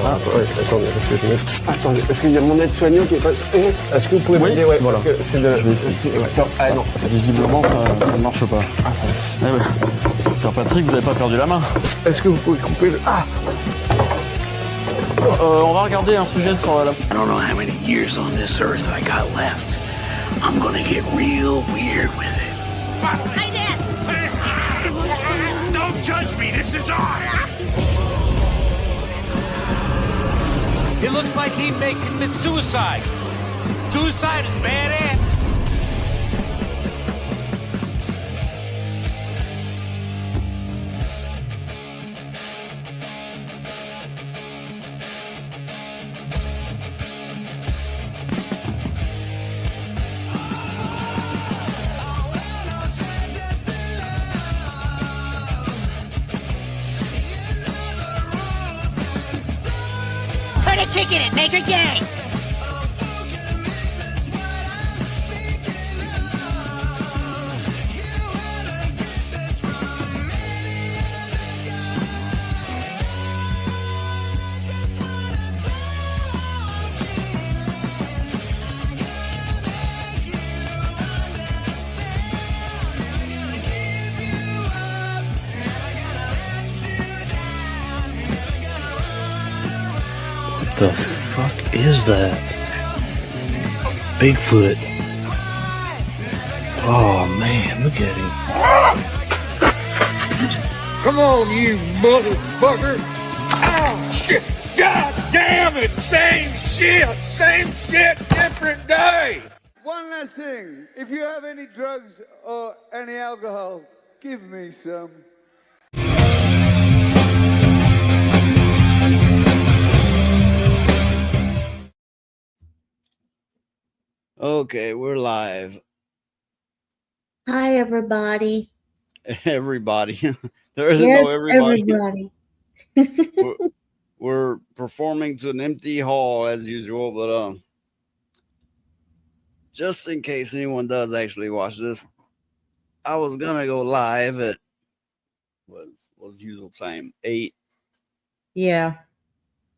Ah, attendez, parce que je me... Attendez, parce qu'il y a mon aide-soignant qui est pas... Est-ce que vous pouvez m'aider? Ouais, voilà. Parce que c'est de... Ah non, visiblement, ça ne marche pas. Eh ouais. Père Patrick, vous n'avez pas perdu la main. est-ce que vous pouvez couper le... Ah! On va regarder un sujet sur la... I don't know how many years on this earth I got left. I'm gonna get real weird with it. Hey there! Don't judge me, this is art! It looks like he may commit suicide. Suicide is badass. Put a chicken in, make her gay! What the fuck is that? Bigfoot. Oh man, look at him. Come on, you motherfucker! Oh, shit! God damn it! Same shit, different day! One last thing. If you have any drugs or any alcohol, give me some. Okay, we're live. Hi, everybody. Everybody. There isn't Yes, no everybody. everybody. We're performing to an empty hall as usual, but just in case anyone does actually watch this, I was gonna go live at was usual time 8, Yeah.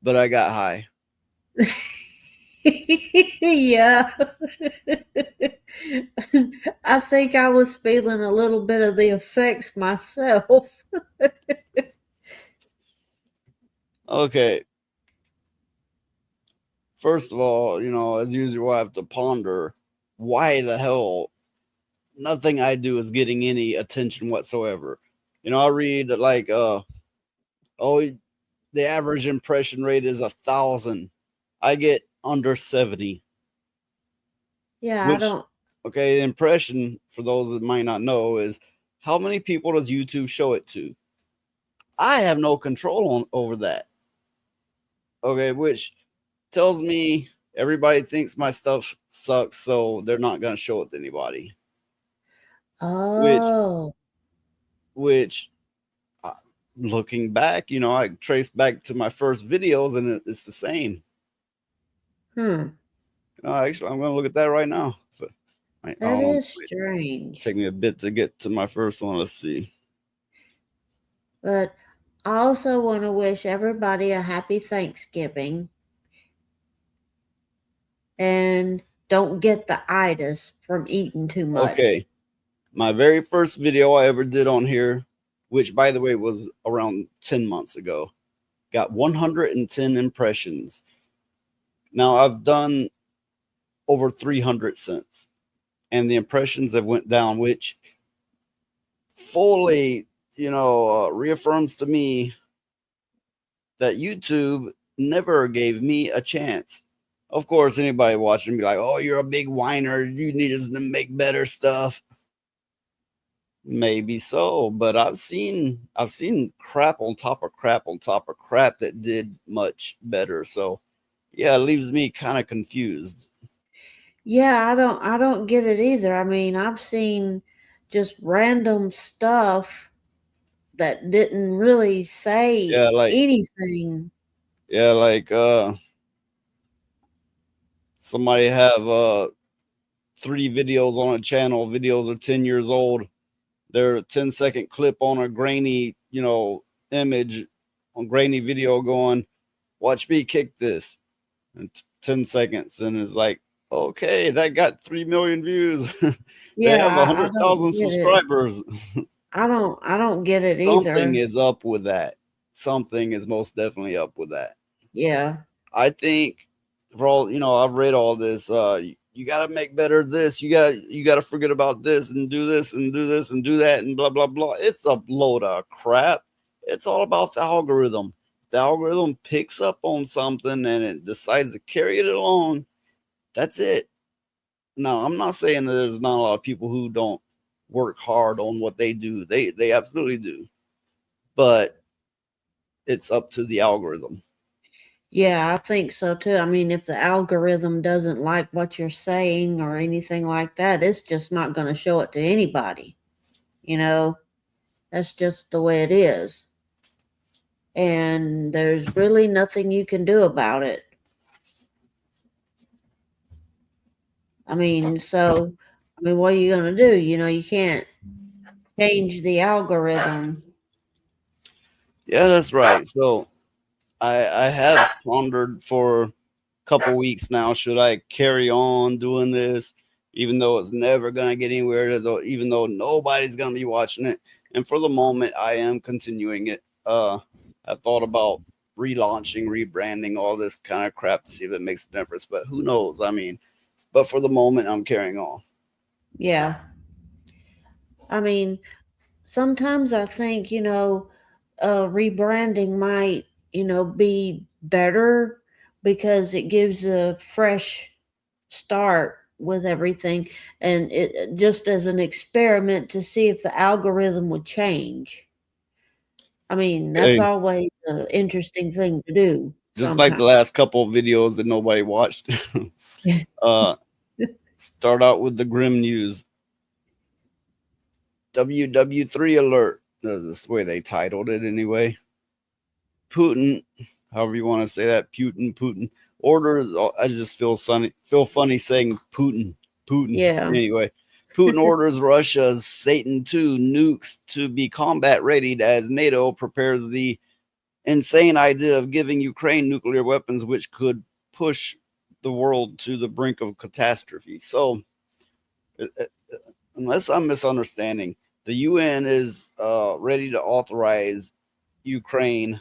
but I got high. Yeah. I think I was feeling a little bit of the effects myself. Okay. First of all, as usual, I have to ponder why the hell nothing I do is getting any attention whatsoever. I read that the average impression rate is 1,000. I get under 70. Yeah, Which, I don't. Okay, impression, for those that might not know, is how many people does YouTube show it to? I have no control over that. Okay, which tells me everybody thinks my stuff sucks, so they're not going to show it to anybody. Oh. Which looking back, I trace back to my first videos and it's the same. Actually, I'm going to look at that right now. That is strange. Take me a bit to get to my first one. Let's see. But I also want to wish everybody a happy Thanksgiving. And don't get the itis from eating too much. Okay. My very first video I ever did on here, which by the way was around 10 months ago, got 110 impressions. Now I've done over 300 since, and the impressions have went down, which fully, reaffirms to me that YouTube never gave me a chance. Of course, anybody watching be like, "Oh, you're a big whiner. You need us to make better stuff." Maybe so, but I've seen crap on top of crap on top of crap that did much better. So, yeah, it leaves me kind of confused. Yeah, I don't get it either. I mean, I've seen just random stuff that didn't really say anything. Yeah, like somebody have 3 videos on a channel. Videos are 10 years old. They're a 10-second clip on a grainy, image on grainy video going, watch me kick this in 10 seconds. And it's like, okay, that got 3 million views. They have 100,000 subscribers. I don't get it Something either. Something is up with that. Something is most definitely up with that. Yeah. I think for all, I've read all this, you got to make better this, you got to forget about this and do this and do this and do that and blah blah blah. It's a load of crap. It's all about the algorithm. The algorithm picks up on something and it decides to carry it along. That's it. Now, I'm not saying that there's not a lot of people who don't work hard on what they do. They absolutely do. But it's up to the algorithm. Yeah, I think so too. I mean, if the algorithm doesn't like what you're saying or anything like that, it's just not going to show it to anybody. That's just the way it is. And there's really nothing you can do about it. I mean, what are you going to do? You can't change the algorithm. Yeah, that's right. So I have pondered for a couple weeks now, should I carry on doing this, even though it's never going to get anywhere, even though nobody's going to be watching it. And for the moment, I am continuing it. I've thought about relaunching, rebranding, all this kind of crap to see if it makes a difference, but who knows? I mean, but for the moment, I'm carrying on. Yeah. I mean, sometimes I think, rebranding might, be better because it gives a fresh start with everything. And it just as an experiment to see if the algorithm would change. I mean, that's always an interesting thing to do. Just like the last couple of videos that nobody watched. Start out with the grim news. WW3 alert. That's the way they titled it anyway. Putin, however you want to say that, Putin orders. I just feel funny saying Putin. Yeah. Anyway, Putin orders Russia's Satan II nukes to be combat ready as NATO prepares the insane idea of giving Ukraine nuclear weapons, which could push the world to the brink of catastrophe. So, unless I'm misunderstanding, the UN is ready to authorize Ukraine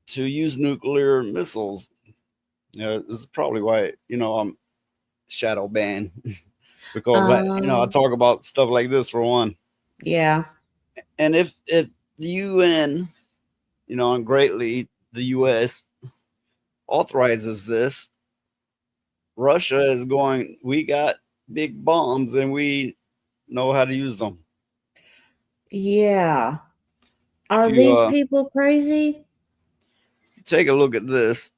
to use nuclear missiles. This is probably why I'm shadow banned because I talk about stuff like this for one. Yeah. And if the UN, and greatly the US authorizes this, Russia is going, we got big bombs and we know how to use them. Yeah. Are these people crazy? Take a look at this.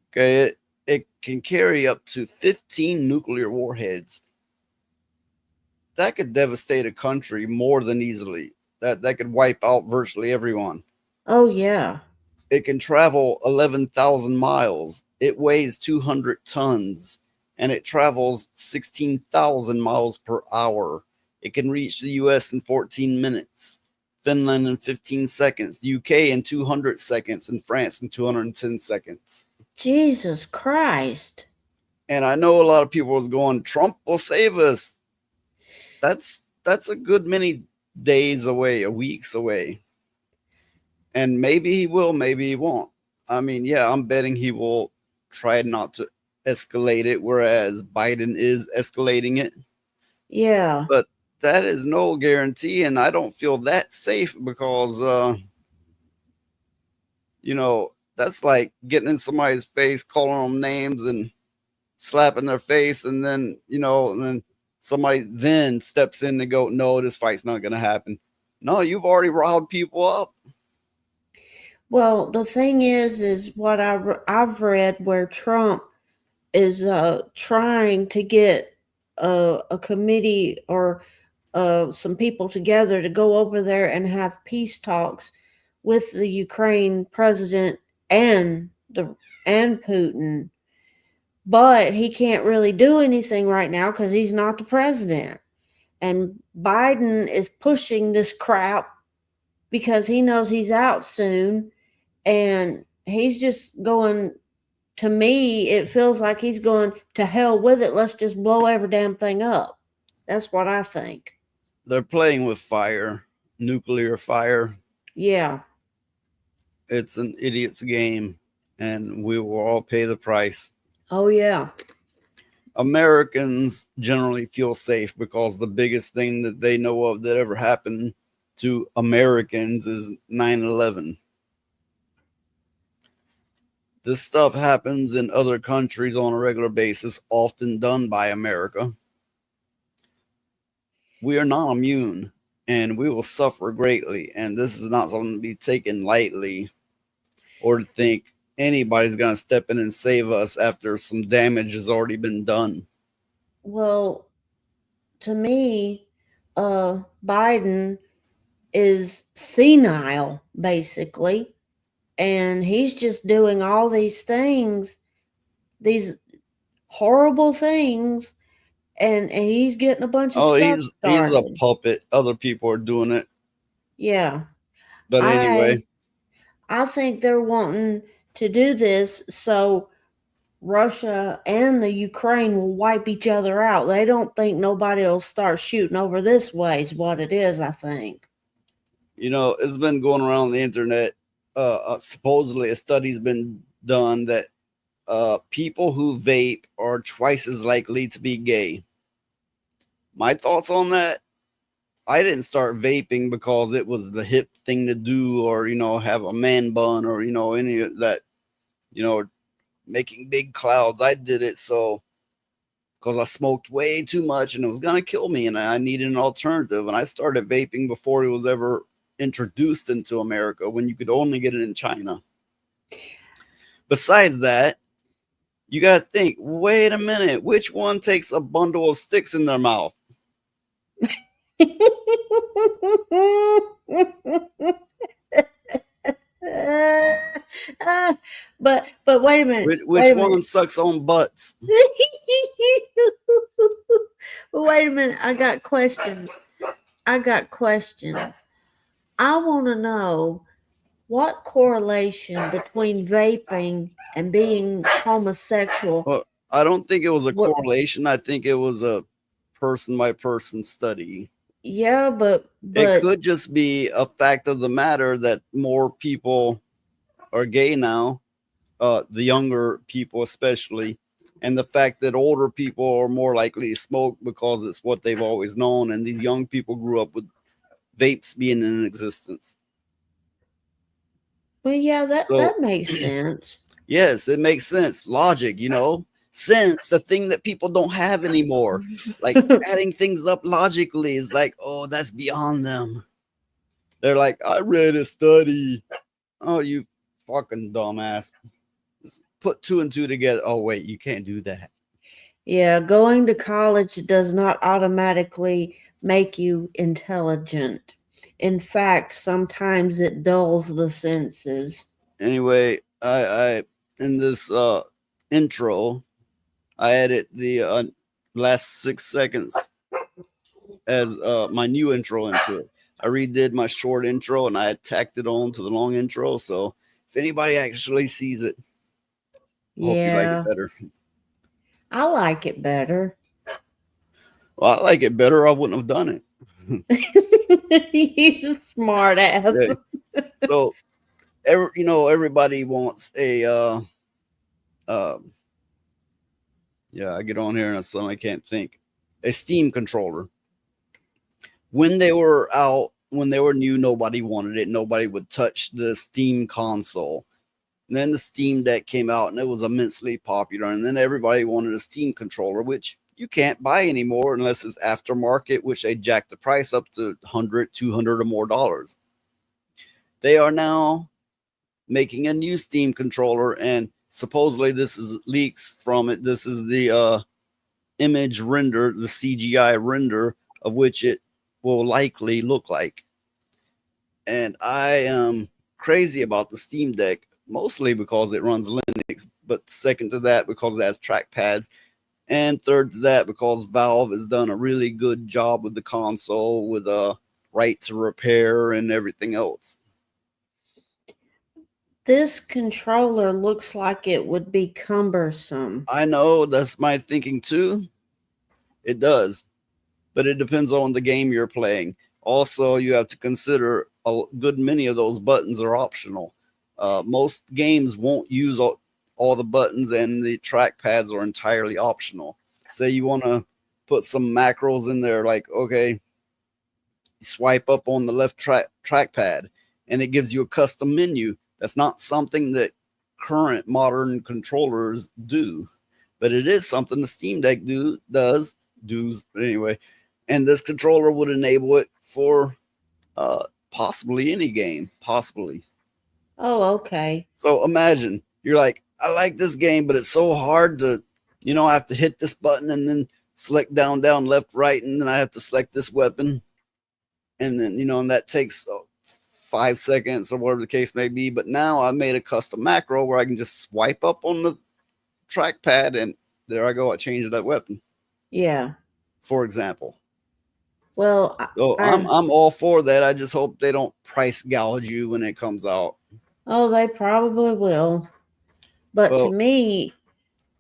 Okay, it can carry up to 15 nuclear warheads. That could devastate a country more than easily. That could wipe out virtually everyone. Oh, yeah. It can travel 11,000 miles. It weighs 200 tons. And it travels 16,000 miles per hour. It can reach the US in 14 minutes, Finland in 15 seconds, the UK in 200 seconds, and France in 210 seconds. Jesus Christ. And I know a lot of people was going, Trump will save us. That's a good many days away, weeks away. And maybe he will, maybe he won't. I mean, yeah, I'm betting he will try not to escalate it, whereas Biden is escalating it. Yeah. But that is no guarantee, and I don't feel that safe because, that's like getting in somebody's face, calling them names and slapping their face, and then, and then somebody then steps in and go, no, this fight's not going to happen. No, you've already riled people up. Well, the thing is what I've read where Trump is trying to get a committee or some people together to go over there and have peace talks with the Ukraine president and Putin, but he can't really do anything right now because he's not the president. And Biden is pushing this crap because he knows he's out soon, and he's just going. To me, it feels like he's going to hell with it. Let's just blow every damn thing up. That's what I think. They're playing with fire, nuclear fire. Yeah. It's an idiot's game, and we will all pay the price. Oh, yeah. Americans generally feel safe because the biggest thing that they know of that ever happened to Americans is 9/11. This stuff happens in other countries on a regular basis, often done by America. We are not immune, and we will suffer greatly. And this is not something to be taken lightly, or to think anybody's going to step in and save us after some damage has already been done. Well, to me, Biden is senile, basically. And he's just doing all these things, these horrible things, and he's getting a bunch of stuff he's a started. puppet. Other people are doing it. Yeah. But anyway, I think they're wanting to do this so Russia and the Ukraine will wipe each other out. They don't think nobody will start shooting over this way is what it is, I think. You know, it's been going around the internet. Supposedly a study's been done that people who vape are twice as likely to be gay. My thoughts on that: I didn't start vaping because it was the hip thing to do, or have a man bun, or any of that, making big clouds. I did it because I smoked way too much and it was gonna kill me, and I needed an alternative. And I started vaping before it was ever introduced into America, when you could only get it in China. Besides that, you got to think, wait a minute, which one takes a bundle of sticks in their mouth? But wait a minute. Which one sucks on butts? But wait a minute, I got questions. I want to know what correlation between vaping and being homosexual. Well, I don't think it was a correlation. I think it was a person by person study. Yeah, but it could just be a fact of the matter that more people are gay now, the younger people especially, and the fact that older people are more likely to smoke because it's what they've always known, and these young people grew up with vapes being in existence. Well, yeah, that makes sense. Yes, it makes sense. Logic, sense, the thing that people don't have anymore. Like adding things up logically is like, oh, that's beyond them. They're like, I read a study. Oh, you fucking dumbass. Just put 2 and 2 together. Oh, wait, you can't do that. Yeah, going to college does not automatically make you intelligent. In fact, sometimes it dulls the senses. Anyway, I in this intro, I added the last 6 seconds as my new intro into it. I redid my short intro and I tacked it on to the long intro. So if anybody actually sees it, I hope you like it better. I like it better. Well, I like it better. I wouldn't have done it. You smart ass. Yeah. So, everybody wants a I get on here and suddenly can't think. A Steam controller. When they were out, when they were new, nobody wanted it. Nobody would touch the Steam console. And then the Steam Deck came out and it was immensely popular. And then everybody wanted a Steam controller, which you can't buy anymore unless it's aftermarket, which they jacked the price up to $100, $200 or more dollars. They are now making a new Steam controller, and supposedly this is leaks from it. This is the image render, the CGI render of which it will likely look like. And I am crazy about the Steam Deck, mostly because it runs Linux, but second to that, because it has trackpads. And third to that, because Valve has done a really good job with the console, with right to repair and everything else. This controller looks like it would be cumbersome. I know, that's my thinking too. It does, but it depends on the game you're playing. Also, you have to consider a good many of those buttons are optional. Most games won't use all the buttons, and the trackpads are entirely optional. Say you want to put some macros in there, like, okay, swipe up on the left trackpad and it gives you a custom menu. That's not something that current modern controllers do, but it is something the Steam Deck does anyway. And this controller would enable it for possibly any game, possibly. Oh, okay. So imagine you're like, I like this game, but it's so hard to, I have to hit this button and then select down, left, right, and then I have to select this weapon. And then, and that takes 5 seconds or whatever the case may be. But now I made a custom macro where I can just swipe up on the trackpad and there I go. I changed that weapon. Yeah. For example. Well, so I'm all for that. I just hope they don't price gouge you when it comes out. Oh, they probably will. But to me,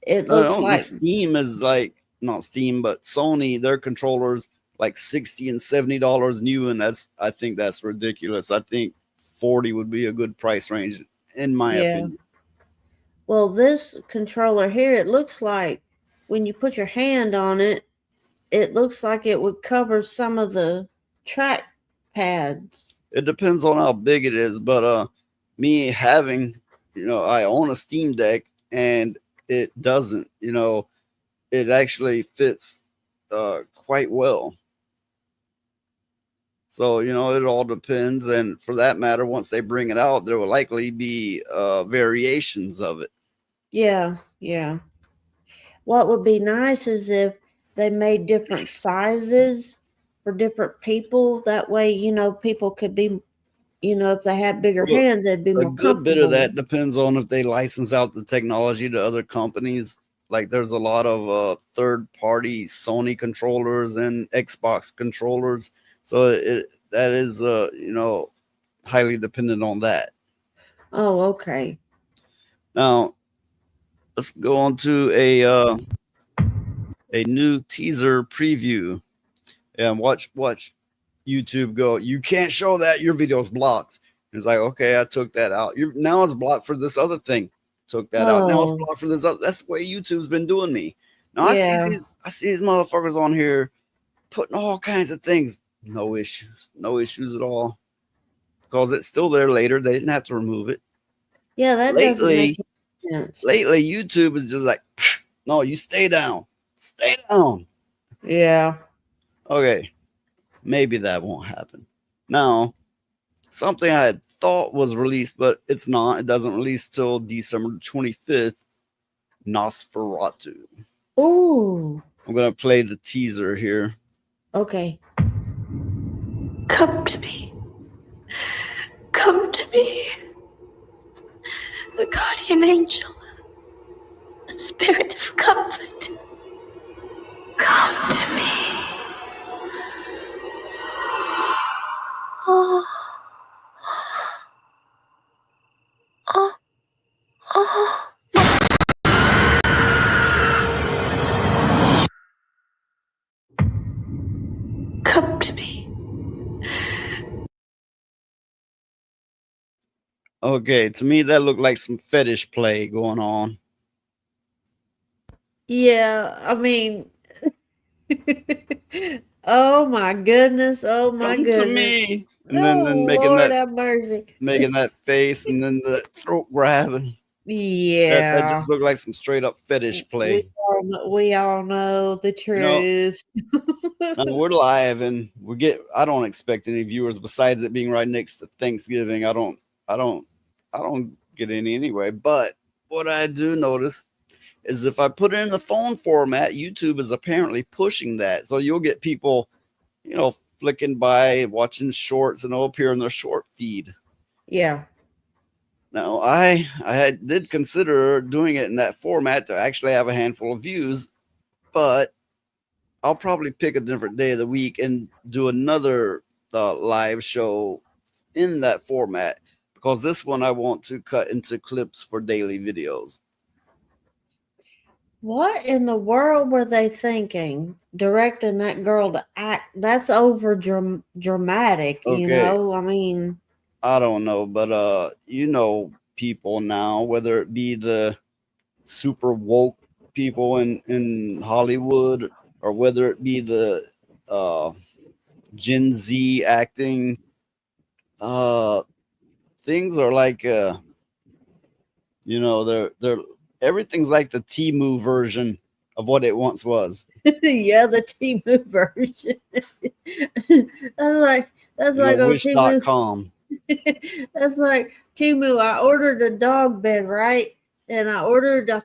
it looks like Steam is like, not Steam, but Sony, their controllers like $60 and $70 new, and I think that's ridiculous. I think 40 would be a good price range in my opinion. Well, this controller here, it looks like when you put your hand on it, it looks like it would cover some of the track pads. It depends on how big it is, but me having, I own a Steam Deck and it doesn't, it actually fits quite well. So, it all depends. And for that matter, once they bring it out, there will likely be variations of it. Yeah, yeah. What would be nice is if they made different sizes for different people. That way, people could be, if they had bigger hands, they'd be more comfortable. A good bit of that depends on if they license out the technology to other companies. Like there's a lot of third-party Sony controllers and Xbox controllers. So that is, highly dependent on that. Oh, okay. Now, let's go on to a new teaser preview. And watch YouTube go, you can't show that, your video's blocked. It's like, okay, I took that out. Now it's blocked for this other thing. Took that out. Now it's blocked for this other. That's the way YouTube's been doing me. Now I see these motherfuckers on here putting all kinds of things. No issues at all. Because it's still there later. They didn't have to remove it. Yeah, that doesn't make sense. Lately, YouTube is just like, no, you stay down. Stay down. Yeah. Okay. Maybe that won't happen. Now, something I had thought was released, but it's not. It doesn't release till December 25th. Nosferatu. Ooh. I'm going to play the teaser here. Okay. Come to me. Come to me. The guardian angel. The spirit of comfort. Come to me. Oh. Oh. Oh. Come to me. Okay, to me that looked like some fetish play going on. Yeah, I mean, oh my goodness, oh my goodness. To me. And then making Lord that, have mercy. making that face and then the throat grabbing. Yeah. That just looked like some straight up fetish play. We all know the truth. We're live and I don't expect any viewers besides it being right next to Thanksgiving. I don't get any anyway. But what I do notice is if I put it in the phone format, YouTube is apparently pushing that. So you'll get people, flicking by, watching shorts, and it'll appear in their short feed. Yeah. Now, I did consider doing it in that format to actually have a handful of views, but I'll probably pick a different day of the week and do another the live show in that format, because this one I want to cut into clips for daily videos. What in the world were they thinking? Directing that girl to act? That's over dramatic, you Okay. know? I mean, I don't know, but you know, people now, whether it be the super woke people in Hollywood, or whether it be the Gen Z acting, things are like you know, they're everything's like the Temu version of what it once was. yeah, the Temu version. That's You like know, on Temu. Wish.com. That's like Temu. I ordered a dog bed, right? And I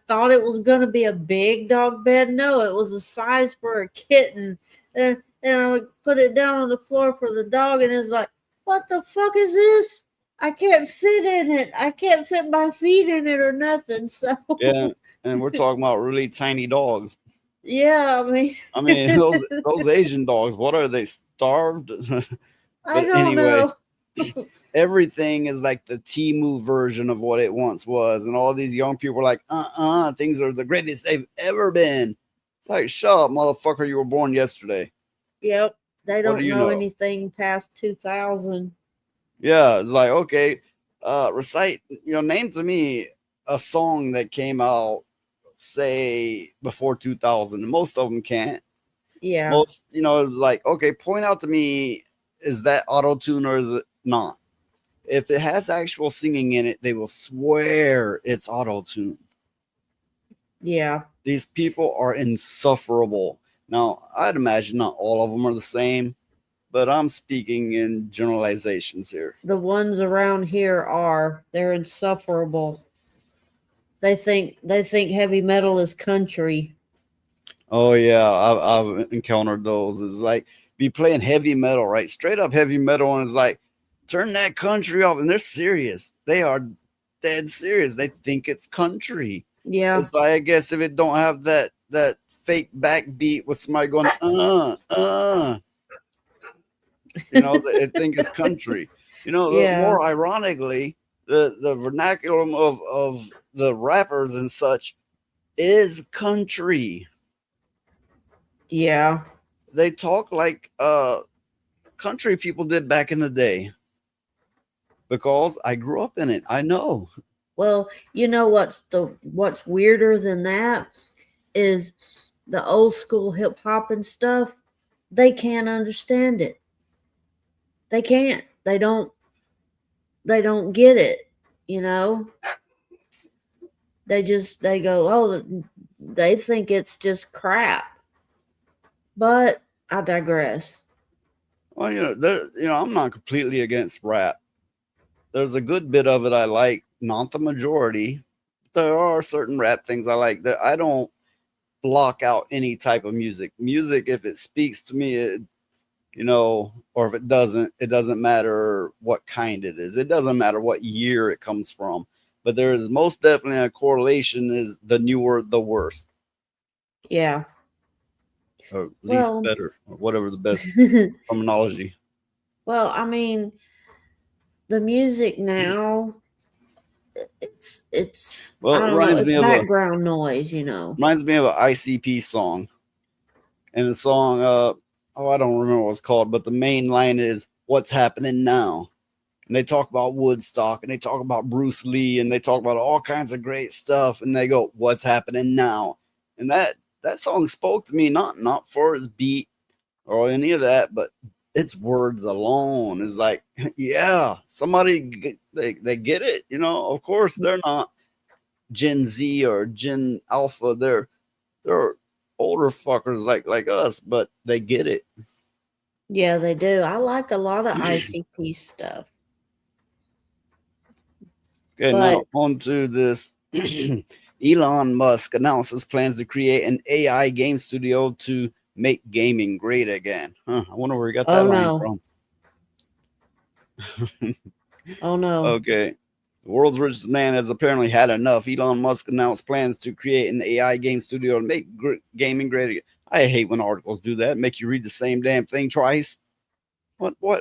thought it was going to be a big dog bed. No, it was the size for a kitten. And I would put it down on the floor for the dog, and it's like, what the fuck is this? I can't fit in it. I can't fit my feet in it or nothing. So Yeah, and we're talking about really tiny dogs. yeah, I mean those Asian dogs, what are they, starved? I don't know. Everything is like the Temu version of what it once was, and all these young people are like, things are the greatest they've ever been. It's like, shut up, motherfucker, you were born yesterday. Yep, they don't do you know know? anything past 2000. Yeah, it's like, okay, recite, name to me a song that came out, say, before 2000. Most of them can't. Yeah. Most, like, okay, point out to me, is that auto-tune or is it not? If it has actual singing in it, they will swear it's auto-tune. Yeah. These people are insufferable. Now, I'd imagine not all of them are the same, but I'm speaking in generalizations here. The ones around here they're insufferable. They think heavy metal is country. Oh yeah, I've encountered those. It's like, be playing heavy metal, right? Straight up heavy metal, and it's like, turn that country off, and they're serious. They are dead serious. They think it's country. Yeah. It's like, I guess if it don't have that fake backbeat with somebody going they think it's country. Yeah. More ironically, the vernacular of the rappers and such is country. Yeah. They talk like country people did back in the day, because I grew up in it. I know. Well, you know what's weirder than that is the old school hip hop and stuff. They can't understand it. They can't. They don't get it, They go, oh, they think it's just crap. But I digress. Well, I'm not completely against rap. There's a good bit of it I like, not the majority. There are certain rap things I like. That I don't block out any type of music. Music, if it speaks to me, or if it doesn't matter what kind it is. It doesn't matter what year it comes from. But there is most definitely a correlation, is the newer, the worse. Yeah. Or at least better, or whatever the best terminology. Well, I mean, the music now, it's I don't know, it's background noise, Reminds me of an ICP song. And the song, I don't remember what it's called, but the main line is, "What's happening now?" And they talk about Woodstock, and they talk about Bruce Lee, and they talk about all kinds of great stuff, and they go, "What's happening now?" And that song spoke to me, not for its beat or any of that, but its words alone is like, yeah, somebody, they get it. Of course they're not Gen Z or Gen Alpha. They're older fuckers like us, but they get it. Yeah, they do. I like a lot of ICP stuff. Okay, now on to this. Elon Musk announces plans to create an AI game studio to make gaming great again. I wonder where he got that line from. Oh no. Okay. The world's richest man has apparently had enough. Elon Musk announced plans to create an AI game studio to make gaming great again. I hate when articles do that, make you read the same damn thing twice. What? Why?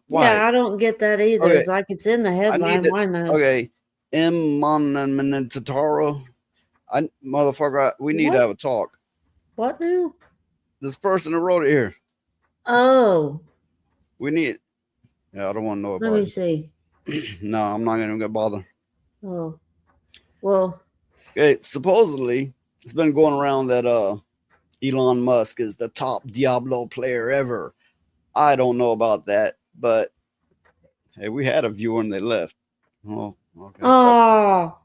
Yeah, I don't get that either. Okay. It's like it's in the I headline. need to, Why not? okay. M. Monomantataro. Motherfucker, we need to What? have a talk. What now? This person who wrote it here. Oh, We need. Yeah, I don't want to know let about me see. it. No, I'm not gonna bother. Oh, well, Okay, supposedly it's been going around that Elon Musk is the top Diablo player ever. I don't know about that, but hey, we had a viewer and they left. Oh, okay. oh,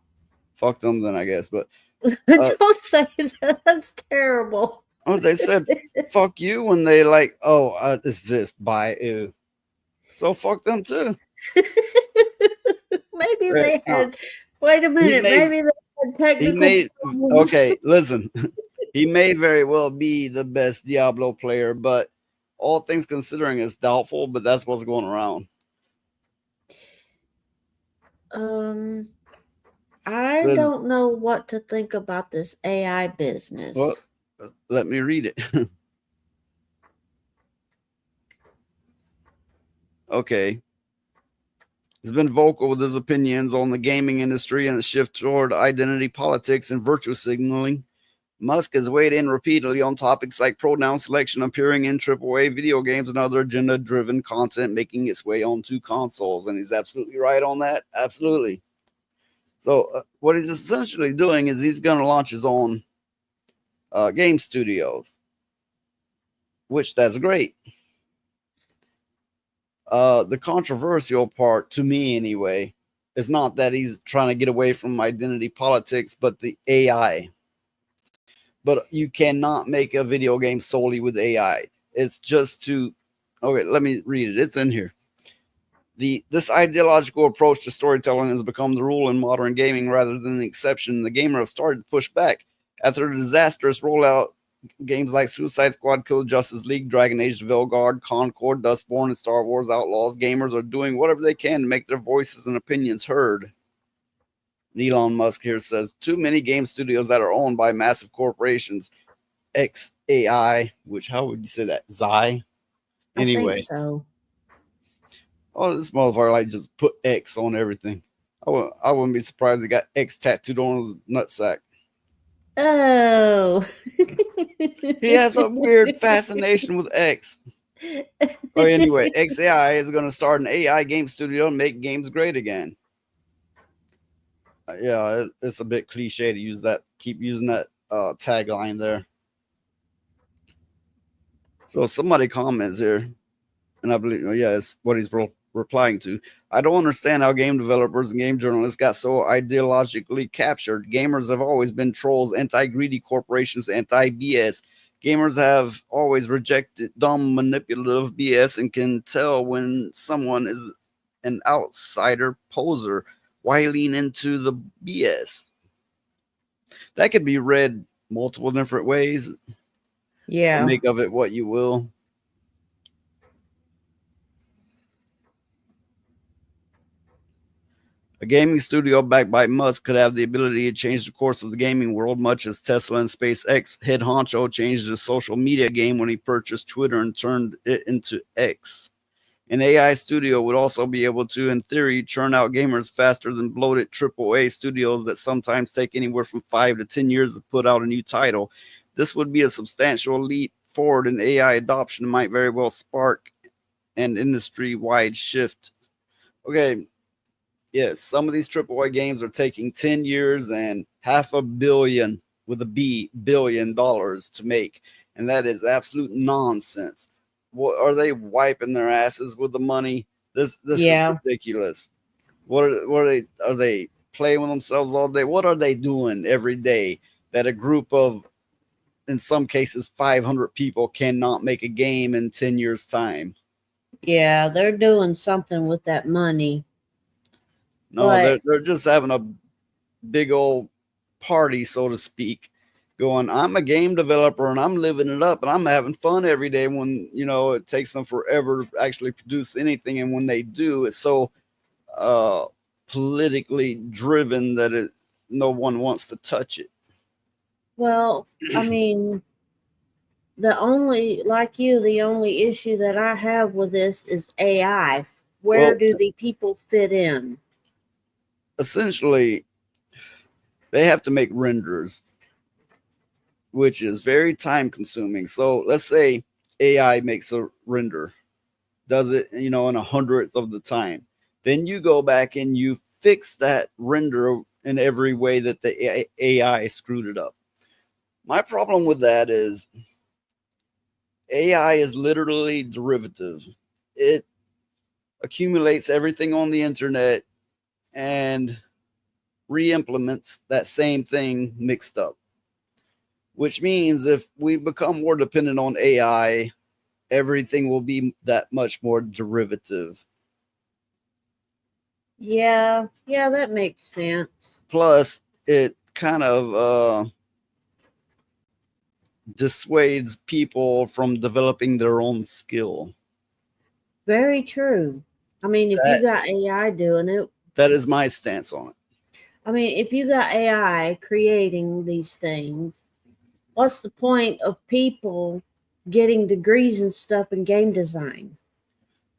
Fuck them then, I guess. But don't say that. That's terrible. oh, they said fuck you when they like, oh, is this by ew. So fuck them too. Maybe Right, they had. Wait a minute. made- Maybe they had technical problems. okay, listen. He may very well be the best Diablo player, but all things considering, it's doubtful. But that's what's going around. I There's- don't know what to think about this AI business. Well, let me read it. Okay. He's been vocal with his opinions on the gaming industry and the shift toward identity politics and virtue signaling. Musk has weighed in repeatedly on topics like pronoun selection appearing in AAA video games and other agenda-driven content making its way onto consoles. And he's absolutely right on that. Absolutely. So what he's essentially doing is he's going to launch his own game studios, which that's great. The controversial part, to me anyway, is not that he's trying to get away from identity politics, but the AI. But you cannot make a video game solely with AI. It's just to, okay, let me read it. It's in here. This ideological approach to storytelling has become the rule in modern gaming rather than the exception. The gamer have started to push back after a disastrous rollout. Games like Suicide Squad, Kill Justice League, Dragon Age, Veilguard, Concord, Dustborn, and Star Wars Outlaws. Gamers are doing whatever they can to make their voices and opinions heard. Elon Musk here says too many game studios that are owned by massive corporations, XAI, which how would you say that? Xi? Anyway. I think so. Oh, this motherfucker like just put X on everything. I wouldn't be surprised he got X tattooed on his nutsack. Oh. He has a weird fascination with X. Oh, anyway, XAI is going to start an AI game studio and make games great again. Yeah, it's a bit cliche to use that. Keep using that tagline there. So somebody comments here, and I believe, yeah, it's what he's replying to. I don't understand how game developers and game journalists got so ideologically captured. Gamers have always been trolls, anti-greedy corporations, anti-BS. Gamers have always rejected dumb, manipulative BS and can tell when someone is an outsider poser. Why lean into the BS? That could be read multiple different ways. Yeah. So make of it what you will. A gaming studio backed by Musk could have the ability to change the course of the gaming world, much as Tesla and SpaceX head honcho changed the social media game when he purchased Twitter and turned it into X. An AI studio would also be able to, in theory, churn out gamers faster than bloated AAA studios that sometimes take anywhere from 5 to 10 years to put out a new title. This would be a substantial leap forward in AI adoption and might very well spark an industry-wide shift. Okay. Yes, some of these AAA games are taking 10 years and $500 million with a B billion dollars to make, and that is absolute nonsense. What are they wiping their asses with the money? This is ridiculous. What are they playing with themselves all day? What are they doing every day that a group of, in some cases, 500 people cannot make a game in 10 years' time? Yeah, they're doing something with that money. No, they're just having a big old party, so to speak, going, I'm a game developer and I'm living it up and I'm having fun every day when, you know, it takes them forever to actually produce anything. And when they do, it's so politically driven that no one wants to touch it. Well, I mean, the only issue that I have with this is AI. Where Well, do the people fit in? essentially, they have to make renders, which is very time consuming. So let's say AI makes a render, does it, in 1/100th of the time. Then you go back and you fix that render in every way that the AI screwed it up. My problem with that is AI is literally derivative. It accumulates everything on the internet and re-implements that same thing mixed up. Which means if we become more dependent on AI, everything will be that much more derivative. Yeah, that makes sense. Plus, it kind of dissuades people from developing their own skill. Very true. I mean, if you got AI doing it, that is my stance on it. I mean, if you got AI creating these things, what's the point of people getting degrees and stuff in game design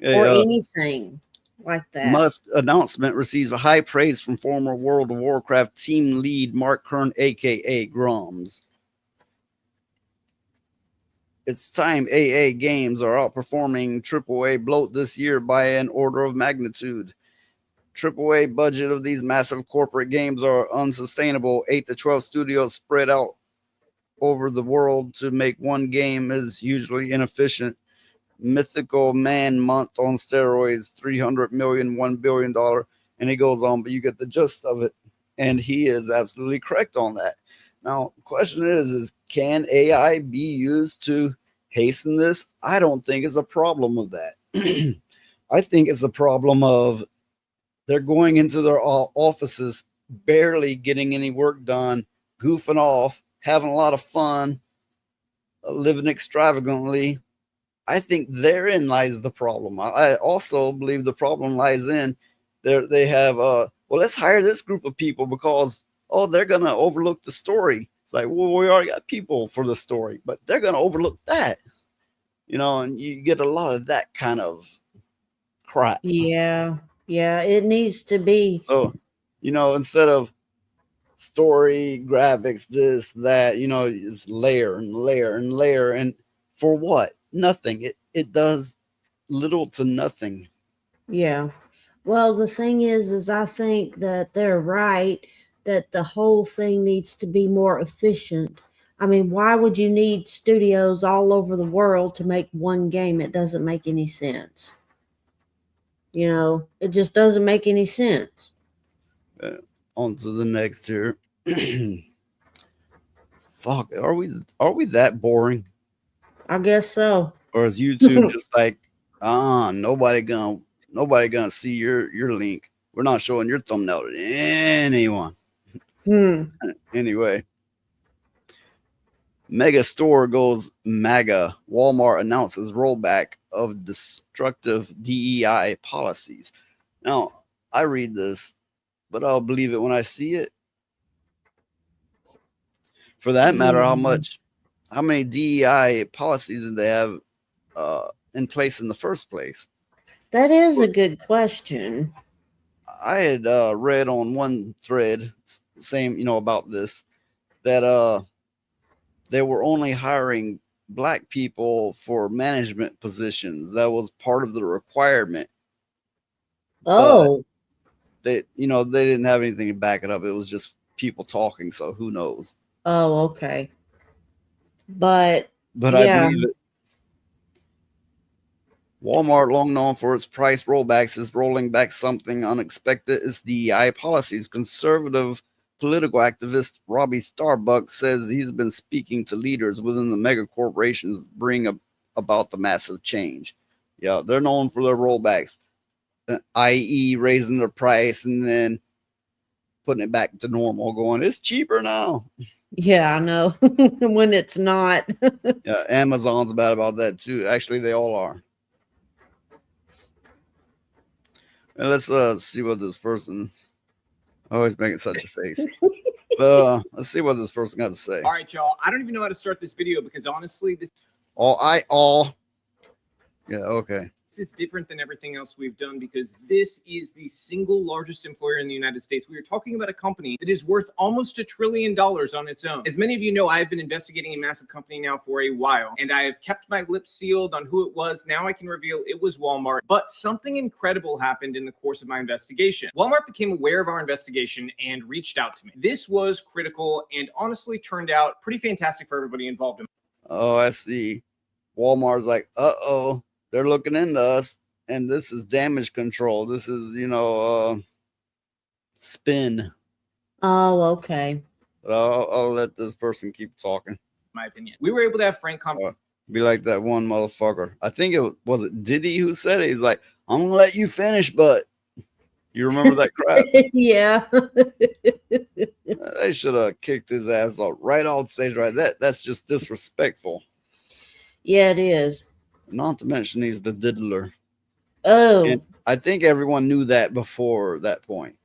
or anything like that? Musk announcement receives a high praise from former World of Warcraft team lead Mark Kern, aka Grums. It's time AA games are outperforming AAA bloat this year by an order of magnitude. AAA budget of these massive corporate games are unsustainable. 8 to 12 studios spread out over the world to make one game is hugely inefficient. Mythical Man Month on steroids, $300 million, $1 billion, and he goes on, but you get the gist of it. And he is absolutely correct on that. Now, the question is can AI be used to hasten this? I don't think it's a problem of that. I think it's a problem of they're going into their offices, barely getting any work done, goofing off, having a lot of fun, living extravagantly. I think therein lies the problem. I also believe the problem lies in they have, well, let's hire this group of people because, they're going to overlook the story. It's like, well, we already got people for the story, but they're going to overlook that, and you get a lot of that kind of crap. Yeah, it needs to be. So, instead of story, graphics, this, that, it's layer and layer and layer. And for what? Nothing. It does little to nothing. Yeah. Well, the thing is I think that they're right that the whole thing needs to be more efficient. I mean, why would you need studios all over the world to make one game? It doesn't make any sense. It just doesn't make any sense. On to the next here. Fuck, are we that boring? I guess so. Or is YouTube just like, nobody gonna see your link. We're not showing your thumbnail to anyone. Anyway, Mega Store goes MAGA. Walmart announces rollback of destructive DEI policies. Now, I read this, but I'll believe it when I see it. For that matter, how many DEI policies did they have in place in the first place? That is a good question. I had read on one thread, same, about this, that they were only hiring Black people for management positions. That was part of the requirement. Oh. They didn't have anything to back it up. It was just people talking, so who knows? Oh, okay. But yeah. I believe it. Walmart, long known for its price rollbacks, is rolling back something unexpected. Its DEI policies. Conservative political activist Robbie Starbuck says he's been speaking to leaders within the mega corporations to bring about the massive change. Yeah, they're known for their rollbacks, i.e. raising their price and then putting it back to normal, going, it's cheaper now. Yeah, I know. When it's not. Yeah, Amazon's bad about that too. Actually, they all are. And let's see what this person. Always making such a face. But let's see what this person got to say. All right, y'all. I don't even know how to start this video because honestly, Yeah, okay. This is different than everything else we've done because this is the single largest employer in the United States. We are talking about a company that is worth almost $1 trillion on its own. As many of you know, I've been investigating a massive company now for a while, and I have kept my lips sealed on who it was. Now I can reveal it was Walmart, but something incredible happened in the course of my investigation. Walmart became aware of our investigation and reached out to me. This was critical and honestly turned out pretty fantastic for everybody involved. Oh, I see. Walmart's like, uh-oh. They're looking into us, and this is damage control. This is, spin. Oh, okay. But I'll let this person keep talking. My opinion. We were able to have frank conversation. Be like that one motherfucker. I think it was Diddy who said it. He's like, I'm gonna let you finish, but you remember that crap? Yeah. They should have kicked his ass off right off stage. Right, that's just disrespectful. Yeah, it is. Not to mention he's the diddler. Oh. And I think everyone knew that before that point.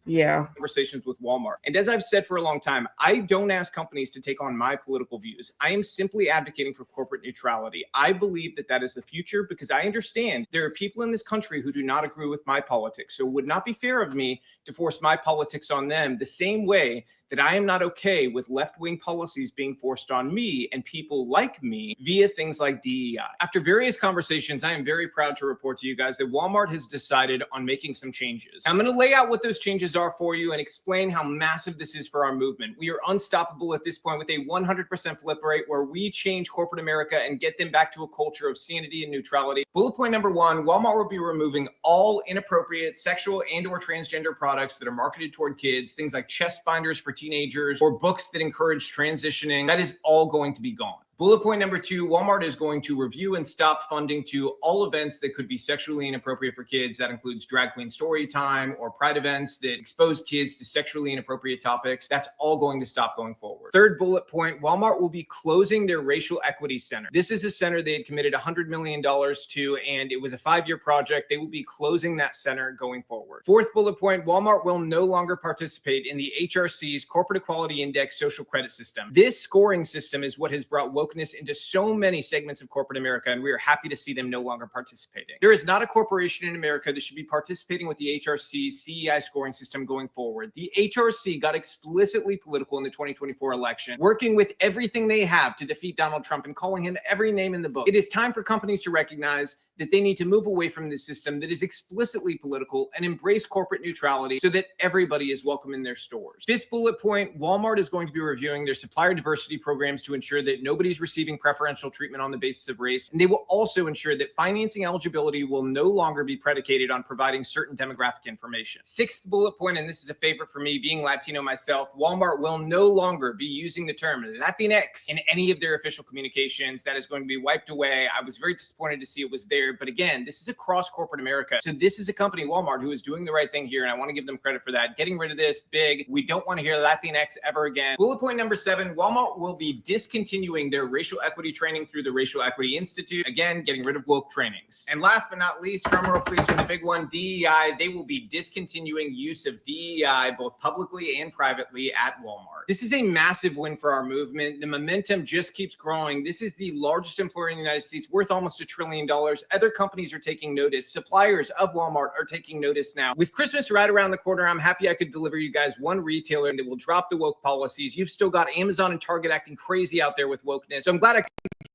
Yeah. Conversations with Walmart. And as I've said for a long time, I don't ask companies to take on my political views. I am simply advocating for corporate neutrality. I believe that that is the future because I understand there are people in this country who do not agree with my politics. So it would not be fair of me to force my politics on them the same way that I am not okay with left-wing policies being forced on me and people like me via things like DEI. After various conversations, I am very proud to report to you guys that Walmart has decided on making some changes. I'm going to lay out what those changes are for you and explain how massive this is for our movement. We are unstoppable at this point with a 100% flip rate where we change corporate America and get them back to a culture of sanity and neutrality. Bullet point number 1, Walmart will be removing all inappropriate sexual and or transgender products that are marketed toward kids, things like chest binders for teenagers or books that encourage transitioning. That is all going to be gone. Bullet point number 2, Walmart is going to review and stop funding to all events that could be sexually inappropriate for kids. That includes drag queen story time or pride events that expose kids to sexually inappropriate topics. That's all going to stop going forward. Third bullet point, Walmart will be closing their racial equity center. This is a center they had committed $100 million to, and it was a 5-year project. They will be closing that center going forward. Fourth bullet point, Walmart will no longer participate in the HRC's Corporate Equality Index social credit system. This scoring system is what has brought wokeness into so many segments of corporate America, and we are happy to see them no longer participating. There is not a corporation in America that should be participating with the HRC's CEI scoring system going forward. The HRC got explicitly political in the 2024 election, working with everything they have to defeat Donald Trump and calling him every name in the book. It is time for companies to recognize that they need to move away from this system that is explicitly political and embrace corporate neutrality so that everybody is welcome in their stores. Fifth bullet point, Walmart is going to be reviewing their supplier diversity programs to ensure that nobody's receiving preferential treatment on the basis of race. And they will also ensure that financing eligibility will no longer be predicated on providing certain demographic information. Sixth bullet point, and this is a favorite for me, being Latino myself, Walmart will no longer be using the term Latinx in any of their official communications. That is going to be wiped away. I was very disappointed to see it was there. But again, this is across corporate America. So this is a company, Walmart, who is doing the right thing here. And I want to give them credit for that. Getting rid of this big. We don't want to hear Latinx ever again. Bullet point number 7, Walmart will be discontinuing their racial equity training through the Racial Equity Institute. Again, getting rid of woke trainings. And last but not least, drumroll please for the big one, DEI. They will be discontinuing use of DEI both publicly and privately at Walmart. This is a massive win for our movement. The momentum just keeps growing. This is the largest employer in the United States, worth almost $1 trillion. Other companies are taking notice. Suppliers of Walmart are taking notice now. With Christmas right around the corner, I'm happy I could deliver you guys one retailer that will drop the woke policies. You've still got Amazon and Target acting crazy out there with wokeness. So I'm glad I could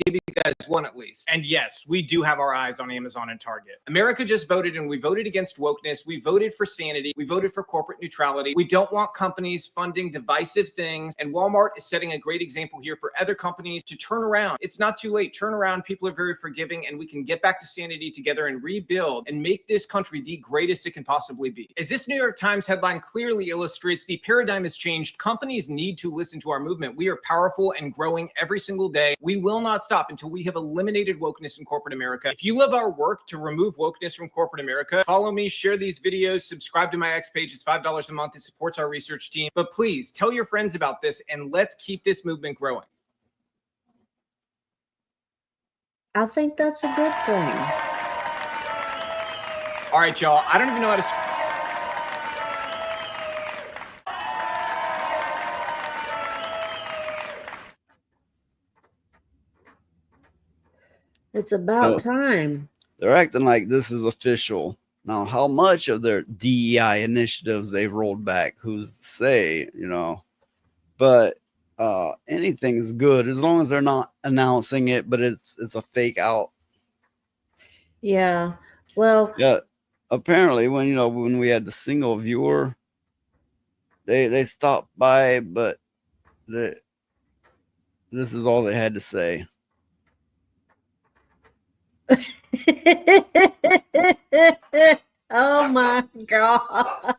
give you guys one at least. And yes, we do have our eyes on Amazon and Target. America just voted, and we voted against wokeness. We voted for sanity. We voted for corporate neutrality. We don't want companies funding divisive things. And Walmart is setting a great example here for other companies to turn around. It's not too late. Turn around. People are very forgiving, and we can get back to sanity together and rebuild and make this country the greatest it can possibly be. As this New York Times headline clearly illustrates, the paradigm has changed. Companies need to listen to our movement. We are powerful and growing every single day. We will not stop until we have eliminated wokeness in corporate America. If you love our work to remove wokeness from corporate America, follow me, share these videos, subscribe to my X page. It's $5 a month. It supports our research team. But please tell your friends about this, and let's keep this movement growing. I think that's a good thing. All right, y'all. I don't even know how to... It's about time. They're acting like this is official. Now, how much of their DEI initiatives they've rolled back, who's to say, you know? But anything's good as long as they're not announcing it, but it's a fake out. Yeah. Well, yeah. Apparently, when we had the single viewer, they stopped by, but this is all they had to say. Oh my God.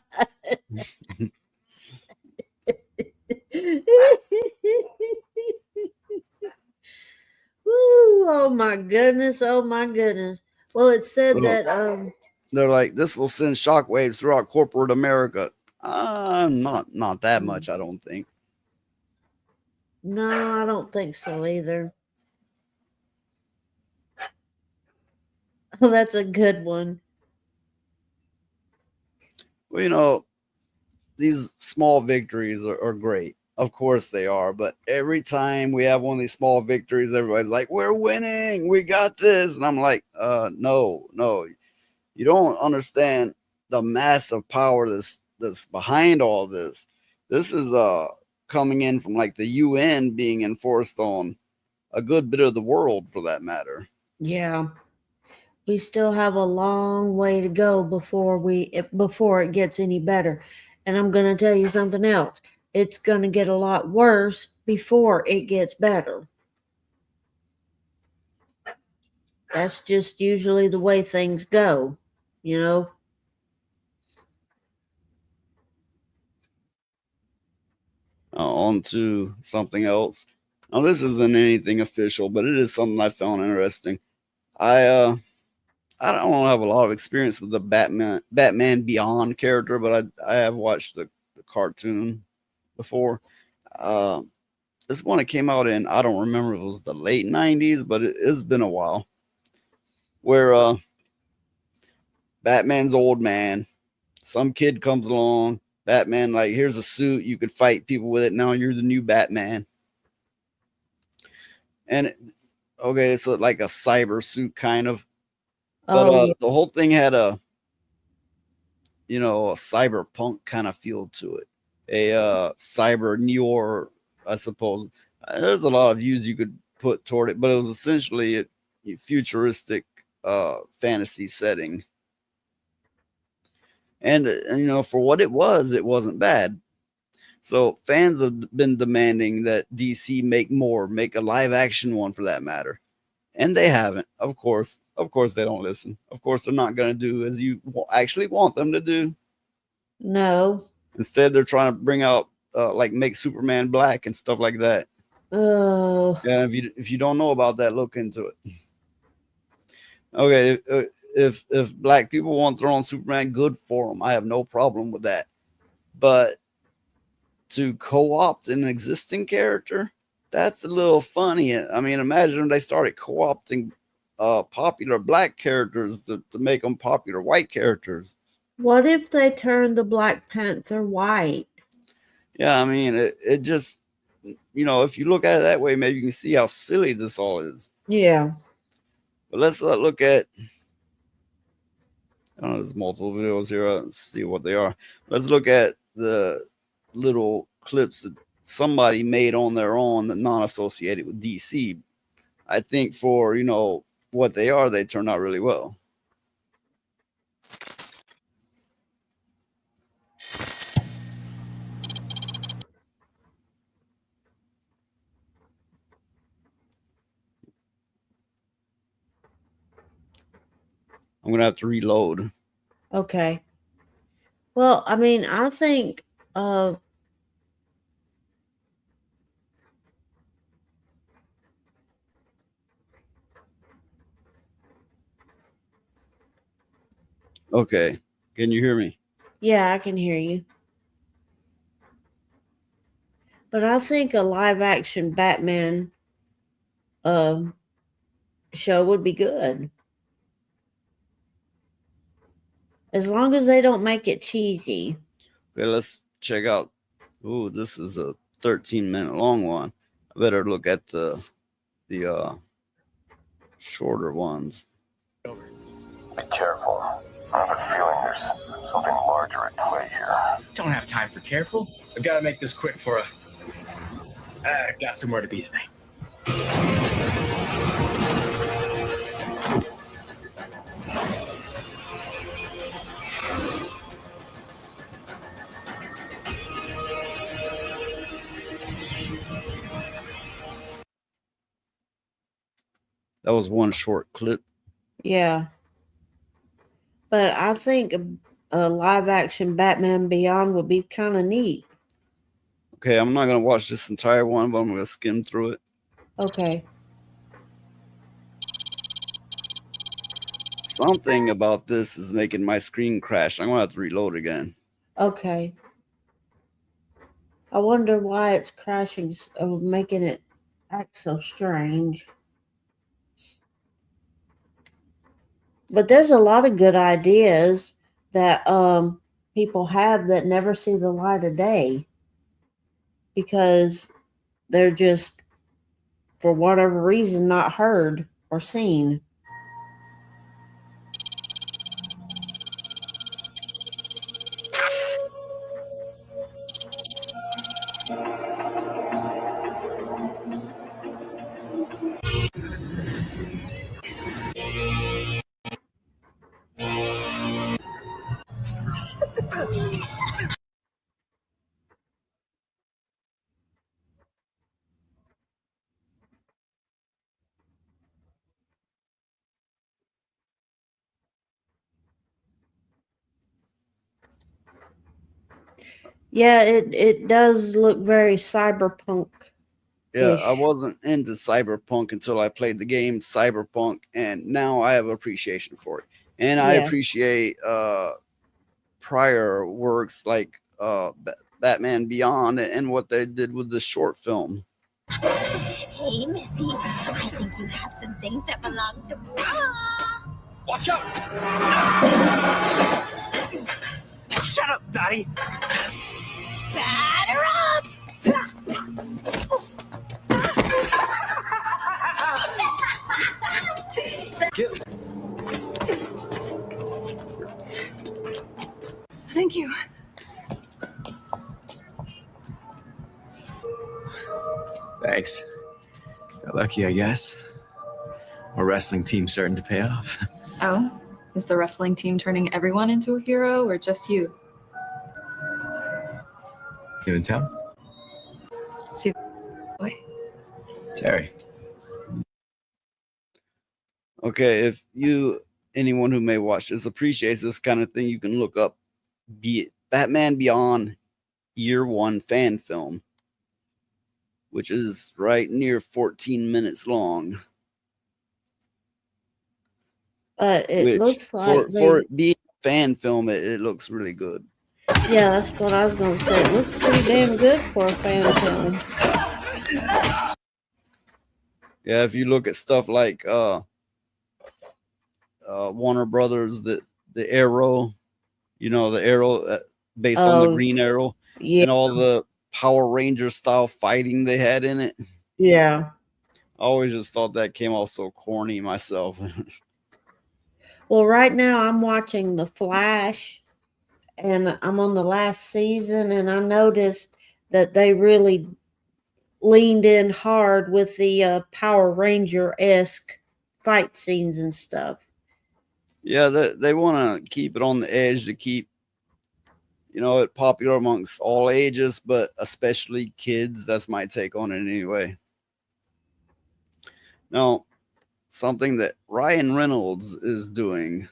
Woo, oh my goodness. Oh my goodness. Well, it said So, that they're like, this will send shockwaves throughout corporate America. Not that much, I don't think. no, I don't think so either. Oh, that's a good one. Well, these small victories are great. Of course they are. But every time we have one of these small victories, everybody's like, we're winning. We got this. And I'm like, no. You don't understand the massive power that's behind all this. This is coming in from like the UN being enforced on a good bit of the world, for that matter. Yeah. We still have a long way to go before it gets any better. And I'm going to tell you something else. It's going to get a lot worse before it gets better. That's just usually the way things go, you know? On to something else. Now, this isn't anything official, but it is something I found interesting. I don't have a lot of experience with the Batman Beyond character, but I have watched the cartoon before. This one, it came out in, I don't remember if it was the late 90s, but it's been a while, where Batman's old man, some kid comes along, Batman, like, here's a suit, you could fight people with it, now you're the new Batman. And okay, it's like a cyber suit kind of. But the whole thing had a cyberpunk kind of feel to it. A cyber noir, I suppose. There's a lot of views you could put toward it, but it was essentially a futuristic fantasy setting. And for what it wasn't bad. So fans have been demanding that DC make a live action one, for that matter. And they haven't. Of course they don't listen. Of course they're not going to do as you actually want them to do. No. Instead, they're trying to bring out make Superman black and stuff like that. Oh. Yeah, if you don't know about that, look into it. Okay, if black people want their own Superman, good for them. I have no problem with that. But to co-opt an existing character, that's a little funny. I mean, imagine if they started co-opting popular black characters to make them popular white characters. What if they turned the Black Panther white? Yeah, I mean, it just, if you look at it that way, maybe you can see how silly this all is. Yeah. But let's look at, I don't know, there's multiple videos here. Let's see what they are. Let's look at the little clips that somebody made on their own that not associated with DC. I think for, what they are, they turned out really well. I'm going to have to reload. Okay. Well, I mean, I think okay. Can you hear me? Yeah, I can hear you. But I think a live action Batman show would be good. As long as they don't make it cheesy. Okay, let's check out. Ooh, this is a 13-minute long one. I better look at the shorter ones. Be careful. I have a feeling there's something larger at play here. Don't have time for careful. I gotta make this quick for I got somewhere to be tonight. That was one short clip. Yeah. But I think a live action Batman Beyond would be kind of neat. Okay, I'm not going to watch this entire one, but I'm going to skim through it. Okay. Something about this is making my screen crash. I'm going to have to reload again. Okay. I wonder why it's crashing, making it act so strange. But there's a lot of good ideas that people have that never see the light of day because they're just, for whatever reason, not heard or seen. Yeah, it does look very cyberpunk. Yeah, I wasn't into cyberpunk until I played the game Cyberpunk, and now I have appreciation for it. And I appreciate prior works like Batman Beyond and what they did with the short film. Hey, Missy, I think you have some things that belong to Mom. Watch out! Shut up, Daddy! Batter up! Thank you. Thanks. Got lucky, I guess. Our wrestling team's starting to pay off. Oh? Is the wrestling team turning everyone into a hero or just you? You in town? See, boy. Terry. Okay, if anyone who may watch this appreciates this kind of thing, you can look up Batman Beyond Year One fan film, which is right near 14 minutes long. It looks like for it being a fan film, it looks really good. Yeah, that's what I was going to say. It looks pretty damn good for a fan film. Yeah, if you look at stuff like Warner Brothers, the Arrow, the Arrow based on the Green Arrow, and all the Power Ranger style fighting they had in it. Yeah. I always just thought that came off so corny myself. Well, right now I'm watching The Flash, and I'm on the last season, and I noticed that they really leaned in hard with the Power Ranger-esque fight scenes and stuff. Yeah, they want to keep it on the edge to keep, it popular amongst all ages, but especially kids. That's my take on it anyway. Now, something that Ryan Reynolds is doing.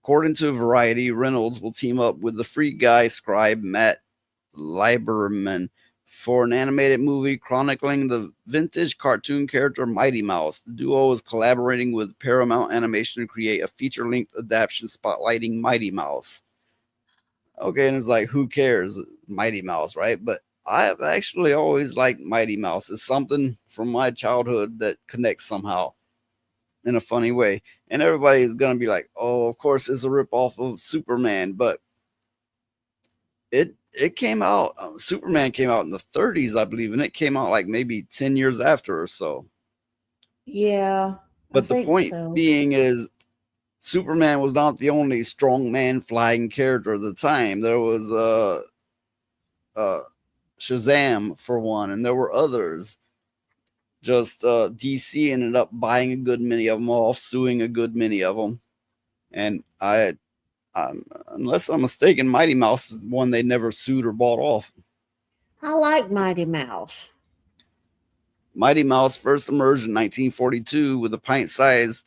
According to Variety, Reynolds will team up with the Free Guy scribe Matt Lieberman for an animated movie chronicling the vintage cartoon character Mighty Mouse. The duo is collaborating with Paramount Animation to create a feature-length adaptation spotlighting Mighty Mouse. Okay, and it's like, who cares? Mighty Mouse, right? But I have actually always liked Mighty Mouse. It's something from my childhood that connects somehow in a funny way. And everybody is going to be like, oh, of course it's a ripoff of Superman. But it came out, Superman came out in the 30s, I believe. And it came out like maybe 10 years after or so. Yeah. But the think point so. being is Superman was not the only strong man flying character at the time. There was Shazam for one, and there were others. Just DC ended up buying a good many of them off, suing a good many of them. And unless I'm mistaken, Mighty Mouse is one they never sued or bought off. I like Mighty Mouse. Mighty Mouse first emerged in 1942 with a pint-sized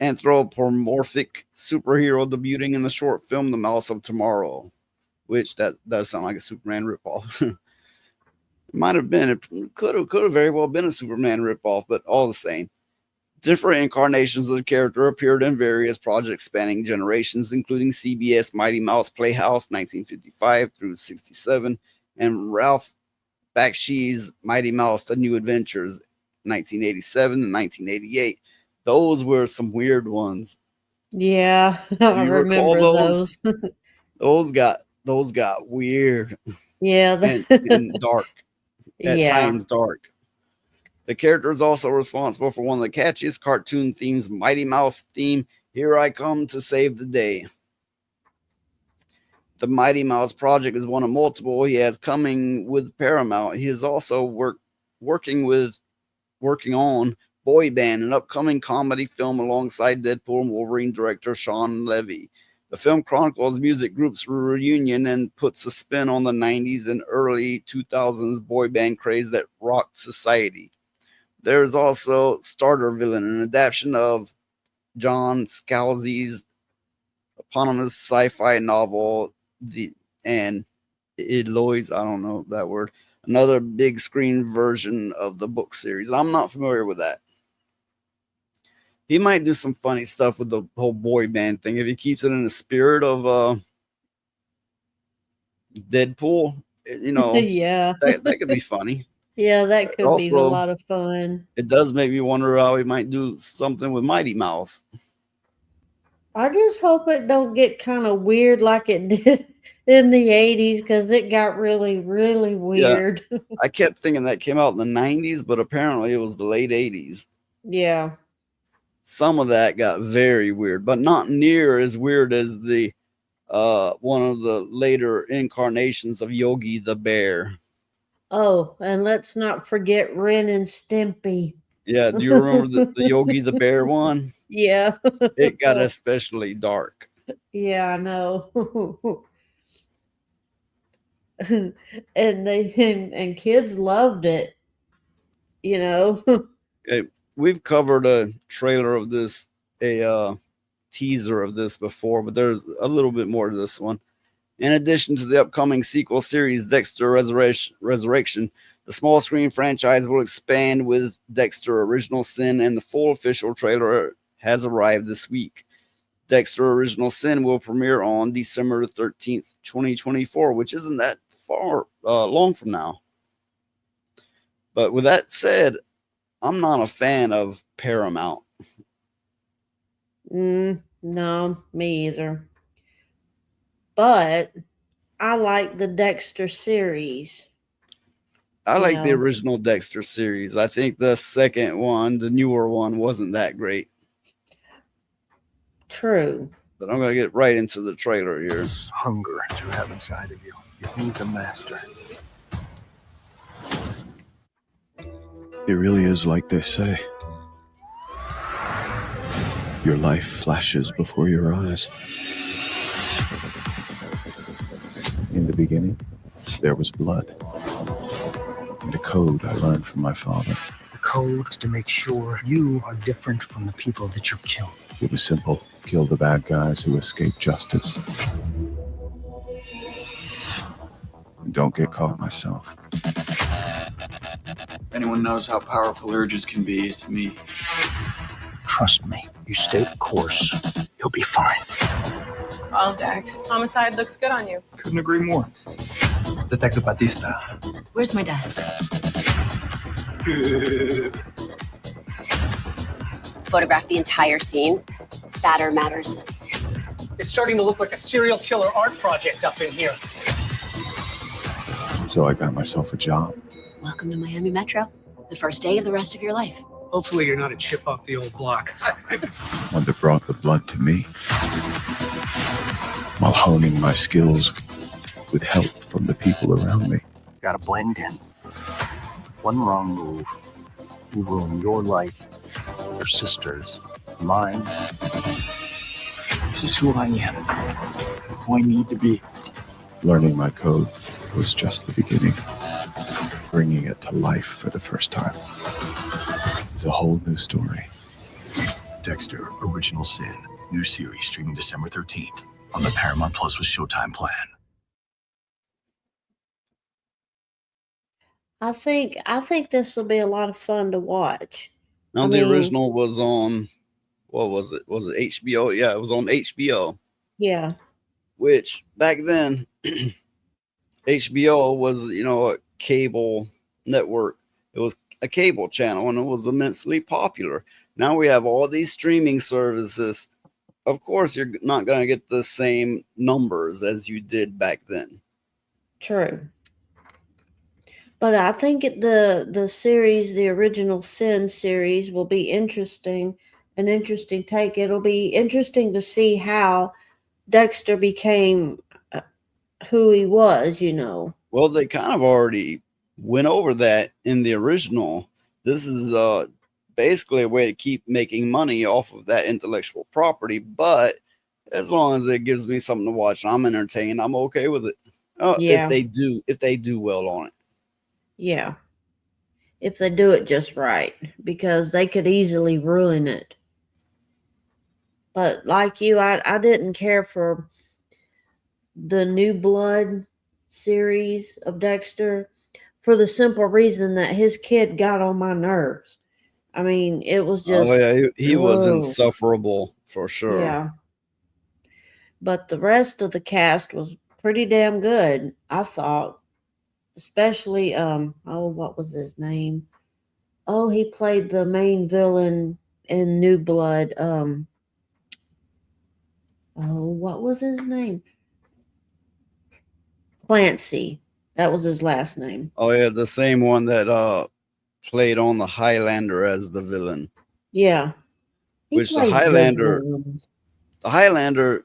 anthropomorphic superhero debuting in the short film The Mouse of Tomorrow, which that does sound like a Superman ripoff. It might have been, it could have very well been a Superman ripoff, but all the same. Different incarnations of the character appeared in various projects spanning generations, including CBS Mighty Mouse Playhouse 1955 through 67, and Ralph Bakshi's Mighty Mouse The New Adventures 1987 and 1988. Those were some weird ones. Yeah, I remember those. Those got weird. Yeah, and dark. At yeah. times dark. The character is also responsible for one of the catchiest cartoon themes, Mighty Mouse theme, Here I Come to Save the Day. The Mighty Mouse project is one of multiple he has coming with Paramount. He is also working on Boy Band, an upcoming comedy film alongside Deadpool and Wolverine director Sean Levy. The film chronicles music groups' reunion and puts a spin on the 90s and early 2000s boy band craze that rocked society. There is also Starter Villain, an adaptation of John Scalzi's eponymous sci-fi novel, and Eloise, I don't know that word, another big screen version of the book series. I'm not familiar with that. He might do some funny stuff with the whole boy band thing if he keeps it in the spirit of Deadpool. You know, yeah, that could be funny. Yeah, that could Also, be a lot of fun. It does make me wonder how he might do something with Mighty Mouse. I just hope it don't get kind of weird like it did in the 80s, because it got really, really weird. Yeah. I kept thinking that came out in the 90s, but apparently it was the late 80s. Yeah. Some of that got very weird, but not near as weird as the one of the later incarnations of Yogi the Bear. Oh, and let's not forget Ren and Stimpy. Yeah, do you remember the Yogi the Bear one? Yeah. It got especially dark. Yeah, I know. and kids loved it, you know. Okay, we've covered a trailer of this, a teaser of this before, but there's a little bit more to this one. In addition to the upcoming sequel series, Dexter Resurrection, the small screen franchise will expand with Dexter Original Sin, and the full official trailer has arrived this week. Dexter Original Sin will premiere on December 13th, 2024, which isn't that far long from now. But with that said, I'm not a fan of Paramount. No, me either. But I like the Dexter series. I like the original Dexter series. I think the second one, the newer one, wasn't that great. True. But I'm going to get right into the trailer here. This hunger that you have inside of you, it needs a master. It really is like they say. Your life flashes before your eyes. In the beginning, there was blood. And a code I learned from my father. The code is to make sure you are different from the people that you kill. It was simple. Kill the bad guys who escape justice. And don't get caught myself. If anyone knows how powerful urges can be, it's me. Trust me, you stay the course, you'll be fine. Well, Dex, homicide looks good on you. Couldn't agree more. Detective Batista. Where's my desk? Photograph the entire scene. Spatter matters. It's starting to look like a serial killer art project up in here. So I got myself a job. Welcome to Miami Metro. The first day of the rest of your life. Hopefully you're not a chip off the old block. One that brought the blood to me while honing my skills with help from the people around me. Gotta blend in. One wrong move will ruin your life, your sister's, mine. This is who I am. Who I need to be. Learning my code was just the beginning. Bringing it to life for the first time is a whole new story. Dexter, Original Sin. New series streaming December 13th on the Paramount Plus with Showtime plan. I think this will be a lot of fun to watch. Now, I the mean, original was on, what was it? Was it HBO? Yeah, it was on HBO. Yeah. Which back then, HBO was, you know, a cable network. It was a cable channel and it was immensely popular. Now we have all these streaming services. Of course, you're not going to get the same numbers as you did back then. True. But I think the series, the Original Sin series, will be interesting. An interesting take. It'll be interesting to see how Dexter became who he was, you know. Well, they kind of already went over that in the original. This is basically a way to keep making money off of that intellectual property. But as long as it gives me something to watch, I'm entertained. I'm okay with it. Yeah. If they do well on it. Yeah. If they do it just right, because they could easily ruin it. But like you, I didn't care for the New Blood series of Dexter for the simple reason that his kid got on my nerves. I mean, it was just... Oh, yeah, he was insufferable for sure. Yeah. But the rest of the cast was pretty damn good, I thought. Especially, what was his name? Oh, he played the main villain in New Blood. What was his name? Clancy. That was his last name. Oh, yeah, the same one that played on the Highlander as the villain. Yeah. Which the Highlander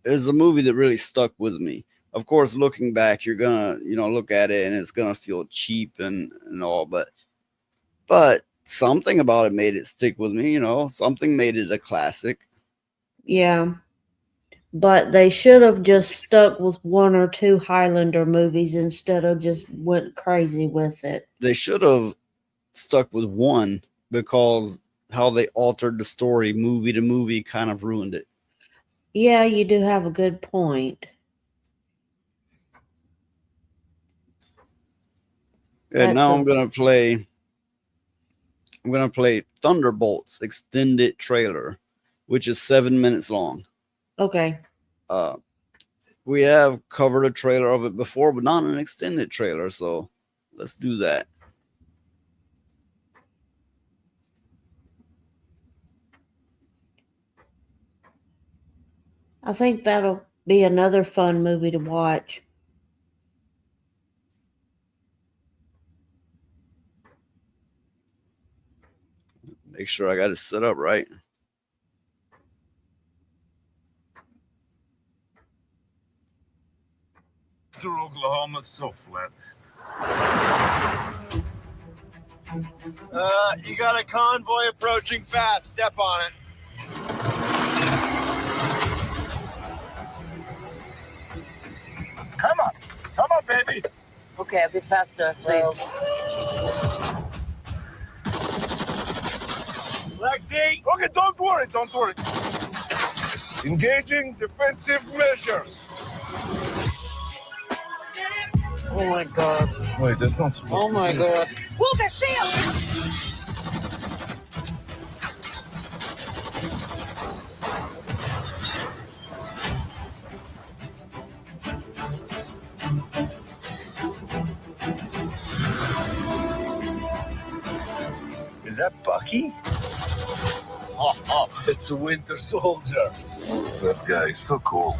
is a movie that really stuck with me. Of course, looking back, you're gonna, look at it and it's gonna feel cheap and all, but something about it made it stick with me, something made it a classic. Yeah. But they should have just stuck with one or two Highlander movies instead of just went crazy with it. They should have stuck with one because how they altered the story movie to movie kind of ruined it. Yeah, you do have a good point. And now I'm gonna play Thunderbolts extended trailer, which is 7 minutes long. Okay. We have covered a trailer of it before, but not an extended trailer, so let's do that. I think that'll be another fun movie to watch. Make sure I got it set up right. Through Oklahoma, it's so flat. You got a convoy approaching fast. Step on it. Come on, baby. Okay, a bit faster, please. Lexi! Okay, don't worry. Engaging defensive measures. Oh my god. Wait, there's not smoke. Oh my god. Move the shield! Is that Bucky? It's a Winter Soldier. That guy is so cool.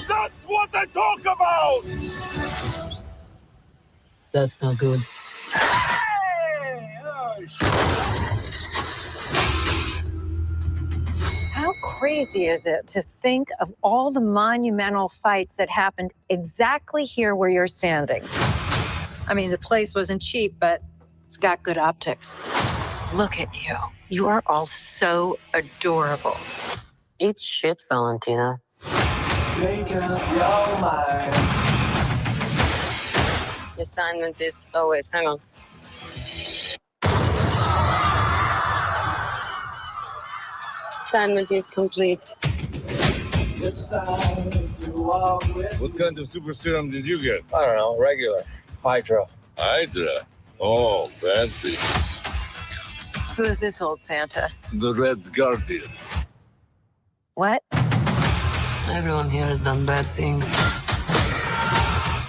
That's what I talk about! That's not good. How crazy is it to think of all the monumental fights that happened exactly here where you're standing? I mean, the place wasn't cheap, but it's got good optics. Look at you. You are all so adorable. Eat shit, Valentina. Make up your mind. The assignment is... Oh, wait, hang on. Assignment is complete. What kind of super serum did you get? I don't know, regular. Hydra. Hydra. Oh, fancy. Who is this old Santa? The Red Guardian. What? Everyone here has done bad things.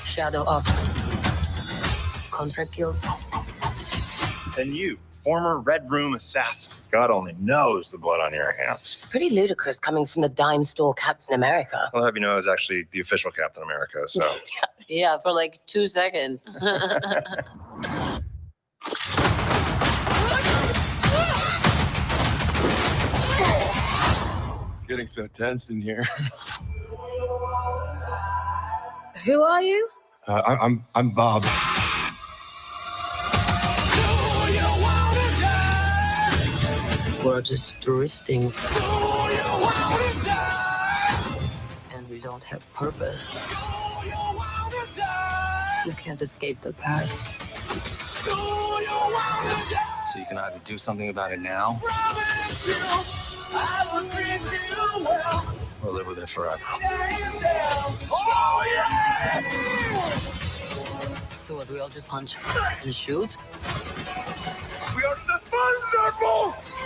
Shadow ops. Contract kills. And you, former Red Room assassin. God only knows the blood on your hands. Pretty ludicrous coming from the dime store Captain America. I'll have you know I was actually the official Captain America, so. Yeah, for like 2 seconds. It's getting so tense in here. Who are you? I'm Bob. We're just touristing. And we don't have purpose. You can't escape the past. So you can either do something about it now, or live with it forever. So what, we all just punch and shoot? We are the Thunderbolts!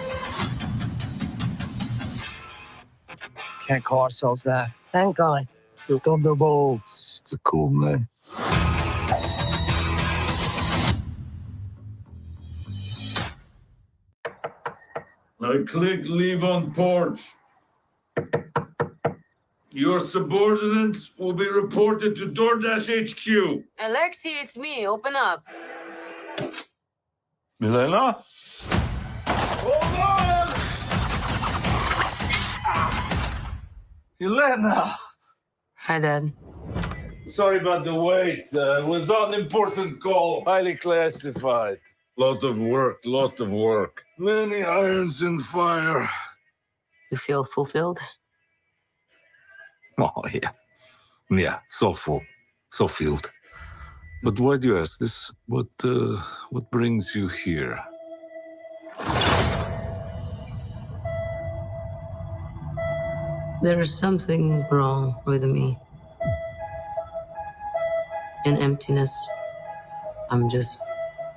Can't call ourselves that. Thank God. The Thunderbolts. It's a cool name. I click leave on porch. Your subordinates will be reported to DoorDash HQ. Alexi, it's me. Open up. Milena? Hold on! Elena! Hi, Dad. Sorry about the wait. It was an important call. Highly classified. Lot of work. Many irons in fire. You feel fulfilled? Oh, yeah. Yeah, so full. So filled. But why do you ask this? What brings you here? There is something wrong with me. An emptiness. I'm just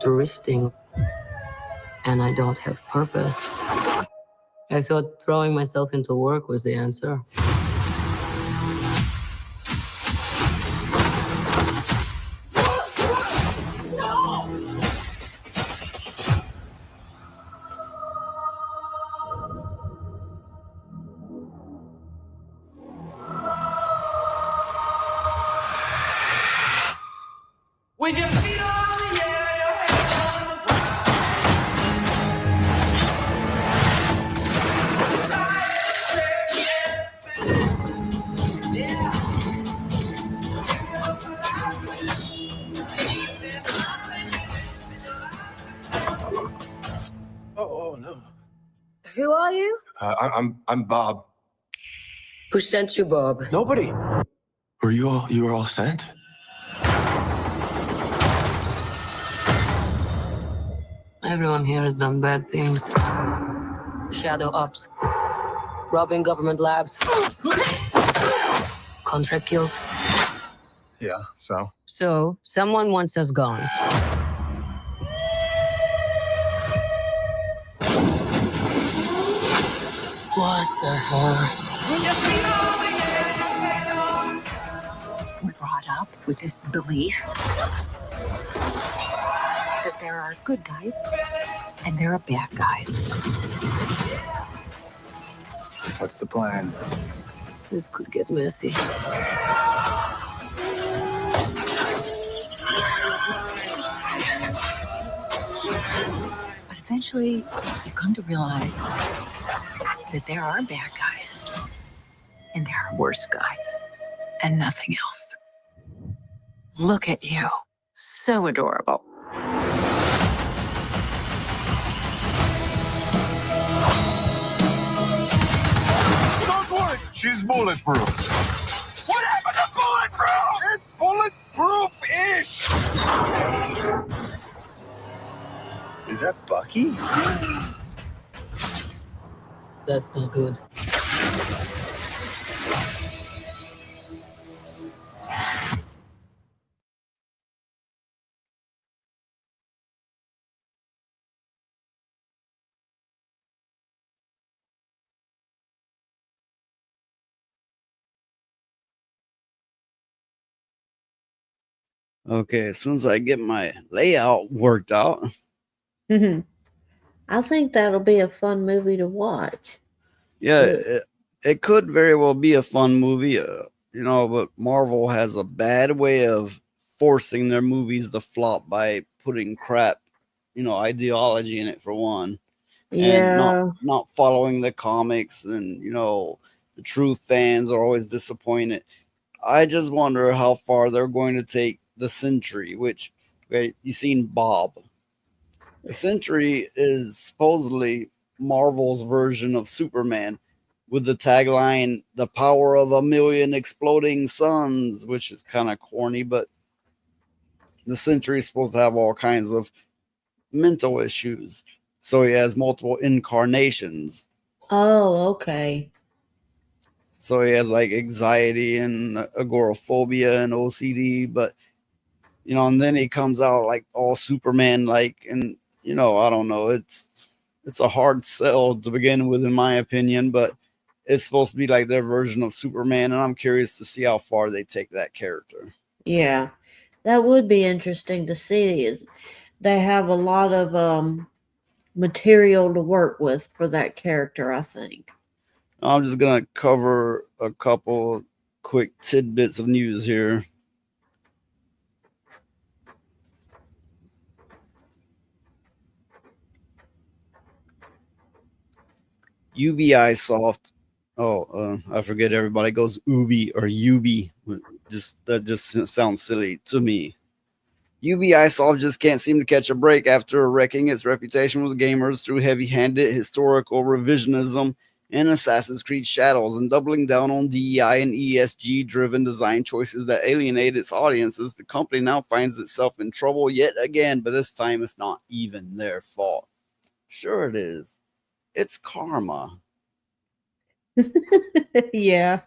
drifting. And I don't have purpose. I thought throwing myself into work was the answer. With your feet on the air, your head on the ground. Yeah. Oh, no. Who are you? I'm Bob. Who sent you, Bob? Nobody. You were all sent? Everyone here has done bad things. Shadow ops. Robbing government labs. Contract kills. Yeah, so? So, someone wants us gone. What the hell? We're brought up with this belief that there are good guys And there are bad guys. What's the plan? This could get messy. But eventually, you come to realize that there are bad guys. And there are worse guys. And nothing else. Look at you. So adorable. Don't worry, she's bulletproof. What happened to bulletproof? It's bulletproof-ish. Is that Bucky? That's not good. Okay, as soon as I get my layout worked out. I think that'll be a fun movie to watch. Yeah, it could very well be a fun movie, but Marvel has a bad way of forcing their movies to flop by putting crap, ideology in it for one. And Yeah. not following the comics, and the true fans are always disappointed. I just wonder how far they're going to take the Sentry, which you seen Bob. The Sentry is supposedly Marvel's version of Superman, with the tagline "The power of a million exploding suns," which is kind of corny, but the Sentry is supposed to have all kinds of mental issues, so he has multiple incarnations. Oh, okay. So he has like anxiety and agoraphobia and OCD, but and then he comes out like all Superman like, and I don't know, it's a hard sell to begin with, in my opinion, but it's supposed to be like their version of Superman, and I'm curious to see how far they take that character. Yeah. That would be interesting to see. Is they have a lot of material to work with for that character, I think. I'm just gonna cover a couple quick tidbits of news here. UBI Soft. I forget everybody goes Ubi or Ubi. That just sounds silly to me. UBI Soft just can't seem to catch a break after wrecking its reputation with gamers through heavy-handed historical revisionism and Assassin's Creed Shadows, and doubling down on DEI and ESG-driven design choices that alienate its audiences. The company now finds itself in trouble yet again, but this time it's not even their fault. Sure it is. It's karma. Yeah.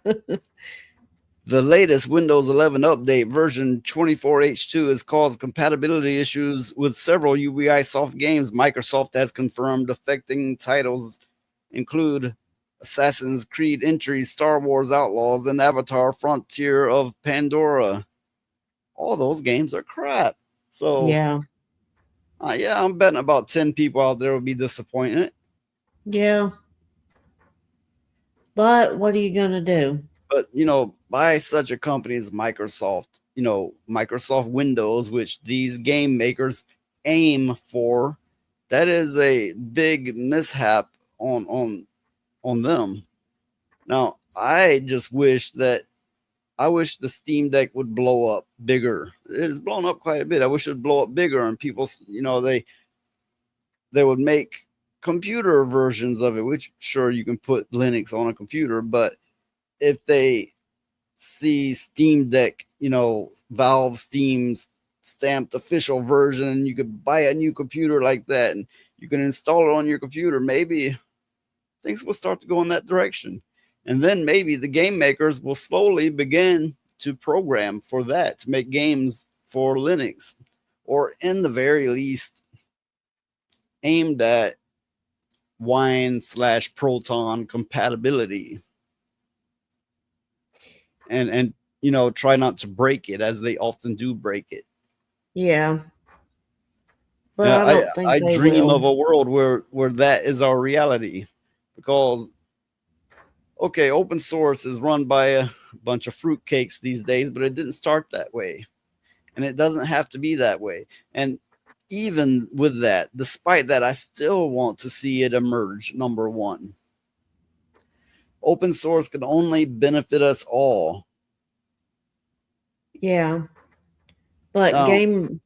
The latest Windows 11 update, version 24H2, has caused compatibility issues with several UBI Soft games. Microsoft has confirmed affecting titles include Assassin's Creed Entries, Star Wars Outlaws, and Avatar Frontier of Pandora. All those games are crap. So, yeah, I'm betting about 10 people out there will be disappointed. Yeah. But what are you going to do? But, by such a company as Microsoft, Microsoft Windows, which these game makers aim for, that is a big mishap on them. Now, I wish the Steam Deck would blow up bigger. It's blown up quite a bit. I wish it would blow up bigger, and people, they would make computer versions of it, which sure you can put Linux on a computer, but if they see Steam Deck, Valve Steam stamped official version, and you could buy a new computer like that and you can install it on your computer, maybe things will start to go in that direction. And then maybe the game makers will slowly begin to program for that, to make games for Linux, or in the very least aimed at Wine/Proton compatibility. And try not to break it, as they often do break it. Yeah. But I don't think I they dream will. of a world where that is our reality, because okay, open source is run by a bunch of fruitcakes these days, but it didn't start that way, and it doesn't have to be that way. And even with that, despite that, I still want to see it emerge. Number one, open source can only benefit us all. Yeah. But Now, game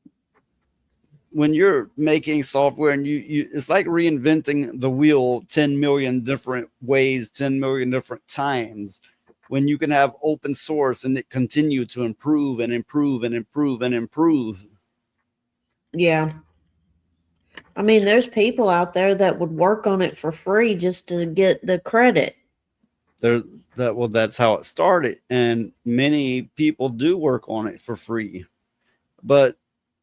when you're making software and you it's like reinventing the wheel 10 million different ways, 10 million different times, when you can have open source and it continue to improve and improve and improve and improve. Yeah. I mean, there's people out there that would work on it for free just to get the credit. That's how it started, and many people do work on it for free, but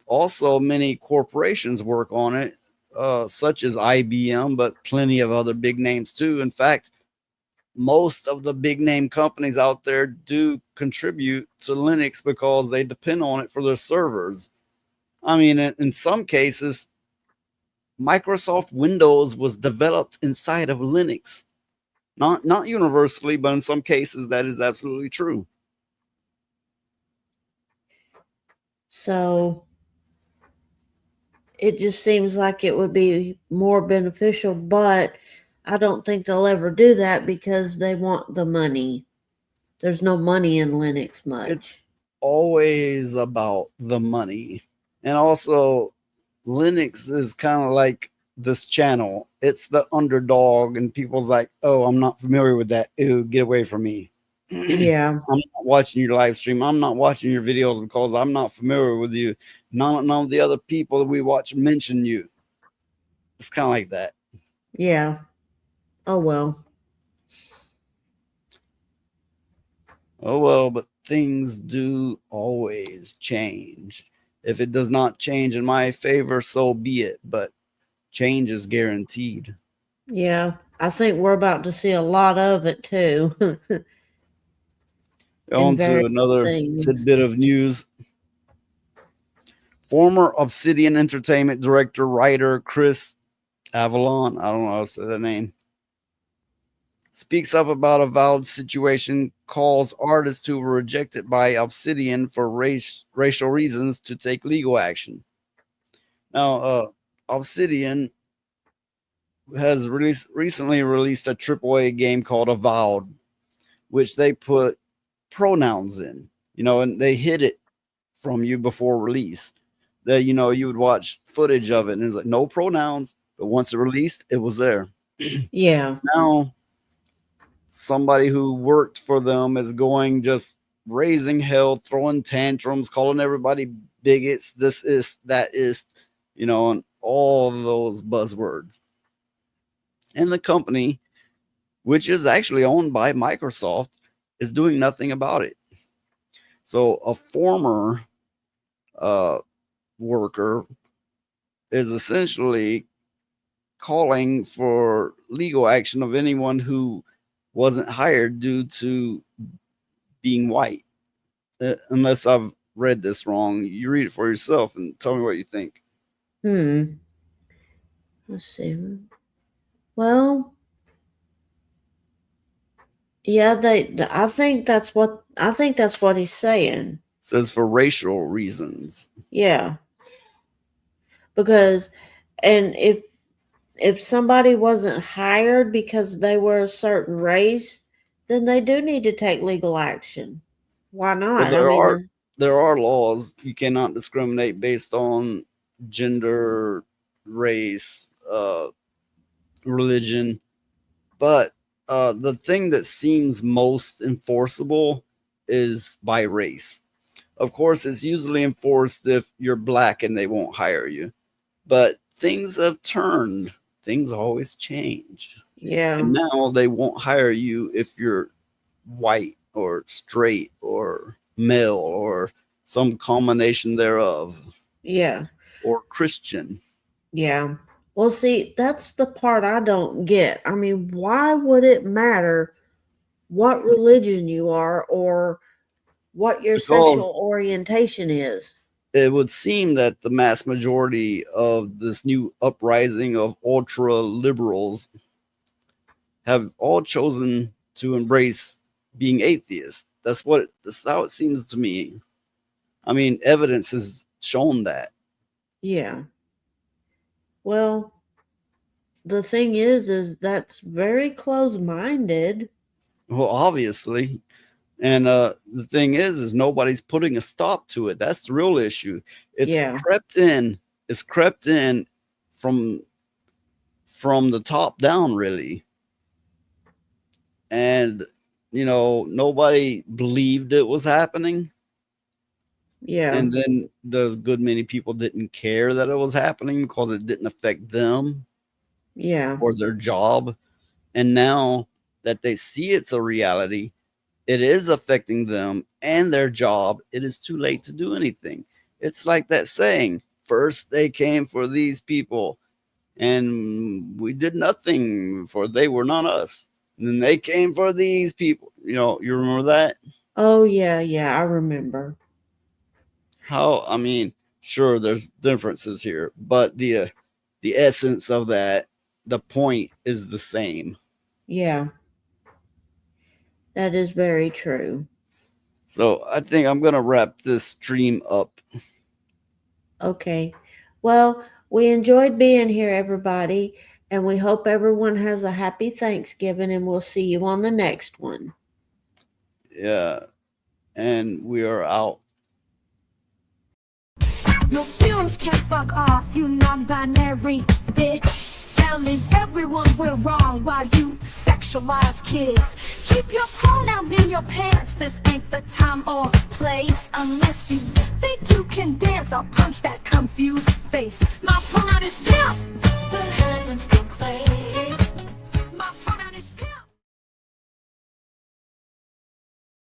also many corporations work on it, such as IBM, but plenty of other big names too. In fact, most of the big name companies out there do contribute to Linux because they depend on it for their servers. I mean, in some cases, Microsoft Windows was developed inside of Linux. Not universally, but in some cases that is absolutely true. So it just seems like it would be more beneficial, but I don't think they'll ever do that because they want the money. There's no money in Linux much. It's always about the money. And also, Linux is kind of like this channel. It's the underdog, and people's like, oh, I'm not familiar with that. Ew, get away from me. Yeah. I'm not watching your live stream. I'm not watching your videos because I'm not familiar with you. None of the other people that we watch mention you. It's kind of like that. Yeah. Oh, well. Oh, well, but things do always change. If it does not change in my favor, so be it. But change is guaranteed. Yeah. I think we're about to see a lot of it too. On to another tidbit of news. Former Obsidian Entertainment director, writer Chris Avalon, I don't know how to say that name, speaks up about a Valve situation, calls artists who were rejected by Obsidian for racial reasons to take legal action. Now, Obsidian has recently released a AAA game called Avowed, which they put pronouns in, and they hid it from you before release. That, you would watch footage of it and it's like no pronouns, but once it released, it was there. Yeah. Now, somebody who worked for them is going just raising hell, throwing tantrums, calling everybody bigots, this is, that is, and all those buzzwords. And the company, which is actually owned by Microsoft, is doing nothing about it. So a former worker is essentially calling for legal action of anyone who wasn't hired due to being white. Unless I've read this wrong, you read it for yourself and tell me what you think. Let's see. Well, yeah, I think that's what he's saying. It says for racial reasons. Yeah. Because, and if somebody wasn't hired because they were a certain race, then they do need to take legal action. Why not? Well, there are laws. You cannot discriminate based on gender, race, religion. But the thing that seems most enforceable is by race. Of course, it's usually enforced if you're black and they won't hire you. But things have turned. Things always change. Yeah. And now they won't hire you if you're white or straight or male or some combination thereof. Yeah. Or Christian. Yeah. Well, see, that's the part I don't get. I mean, why would it matter what religion you are or what your sexual orientation is? it would seem that the mass majority of this new uprising of ultra liberals have all chosen to embrace being atheists. That's how it seems to me. I mean, evidence has shown that. Yeah. Well, the thing is that's very close-minded. Well, obviously. And the thing is nobody's putting a stop to it. That's the real issue. It's crept in. It's crept in from the top down, really. And, you know, nobody believed it was happening. Yeah. And then there's a good many people didn't care that it was happening because it didn't affect them. Yeah. Or their job. And now that they see it's a reality, it is affecting them and their job, it is too late to do anything. It's like that saying, first they came for these people and we did nothing, for they were not us. And then they came for these people. You know, you remember that? Oh, yeah, I remember. I mean, sure, there's differences here, but the essence of that, the point is the same. Yeah. That is very true. So I think I'm going to wrap this stream up. Okay. Well, we enjoyed being here, everybody, and we hope everyone has a happy Thanksgiving, and we'll see you on the next one. Yeah. And we are out. Your feelings can't fuck off, you non-binary bitch. Telling everyone we're wrong while you sexualize kids. Keep your pronouns in your pants, this ain't the time or place. Unless you think you can dance, I'll punch that confused face. My pronoun is pimp. The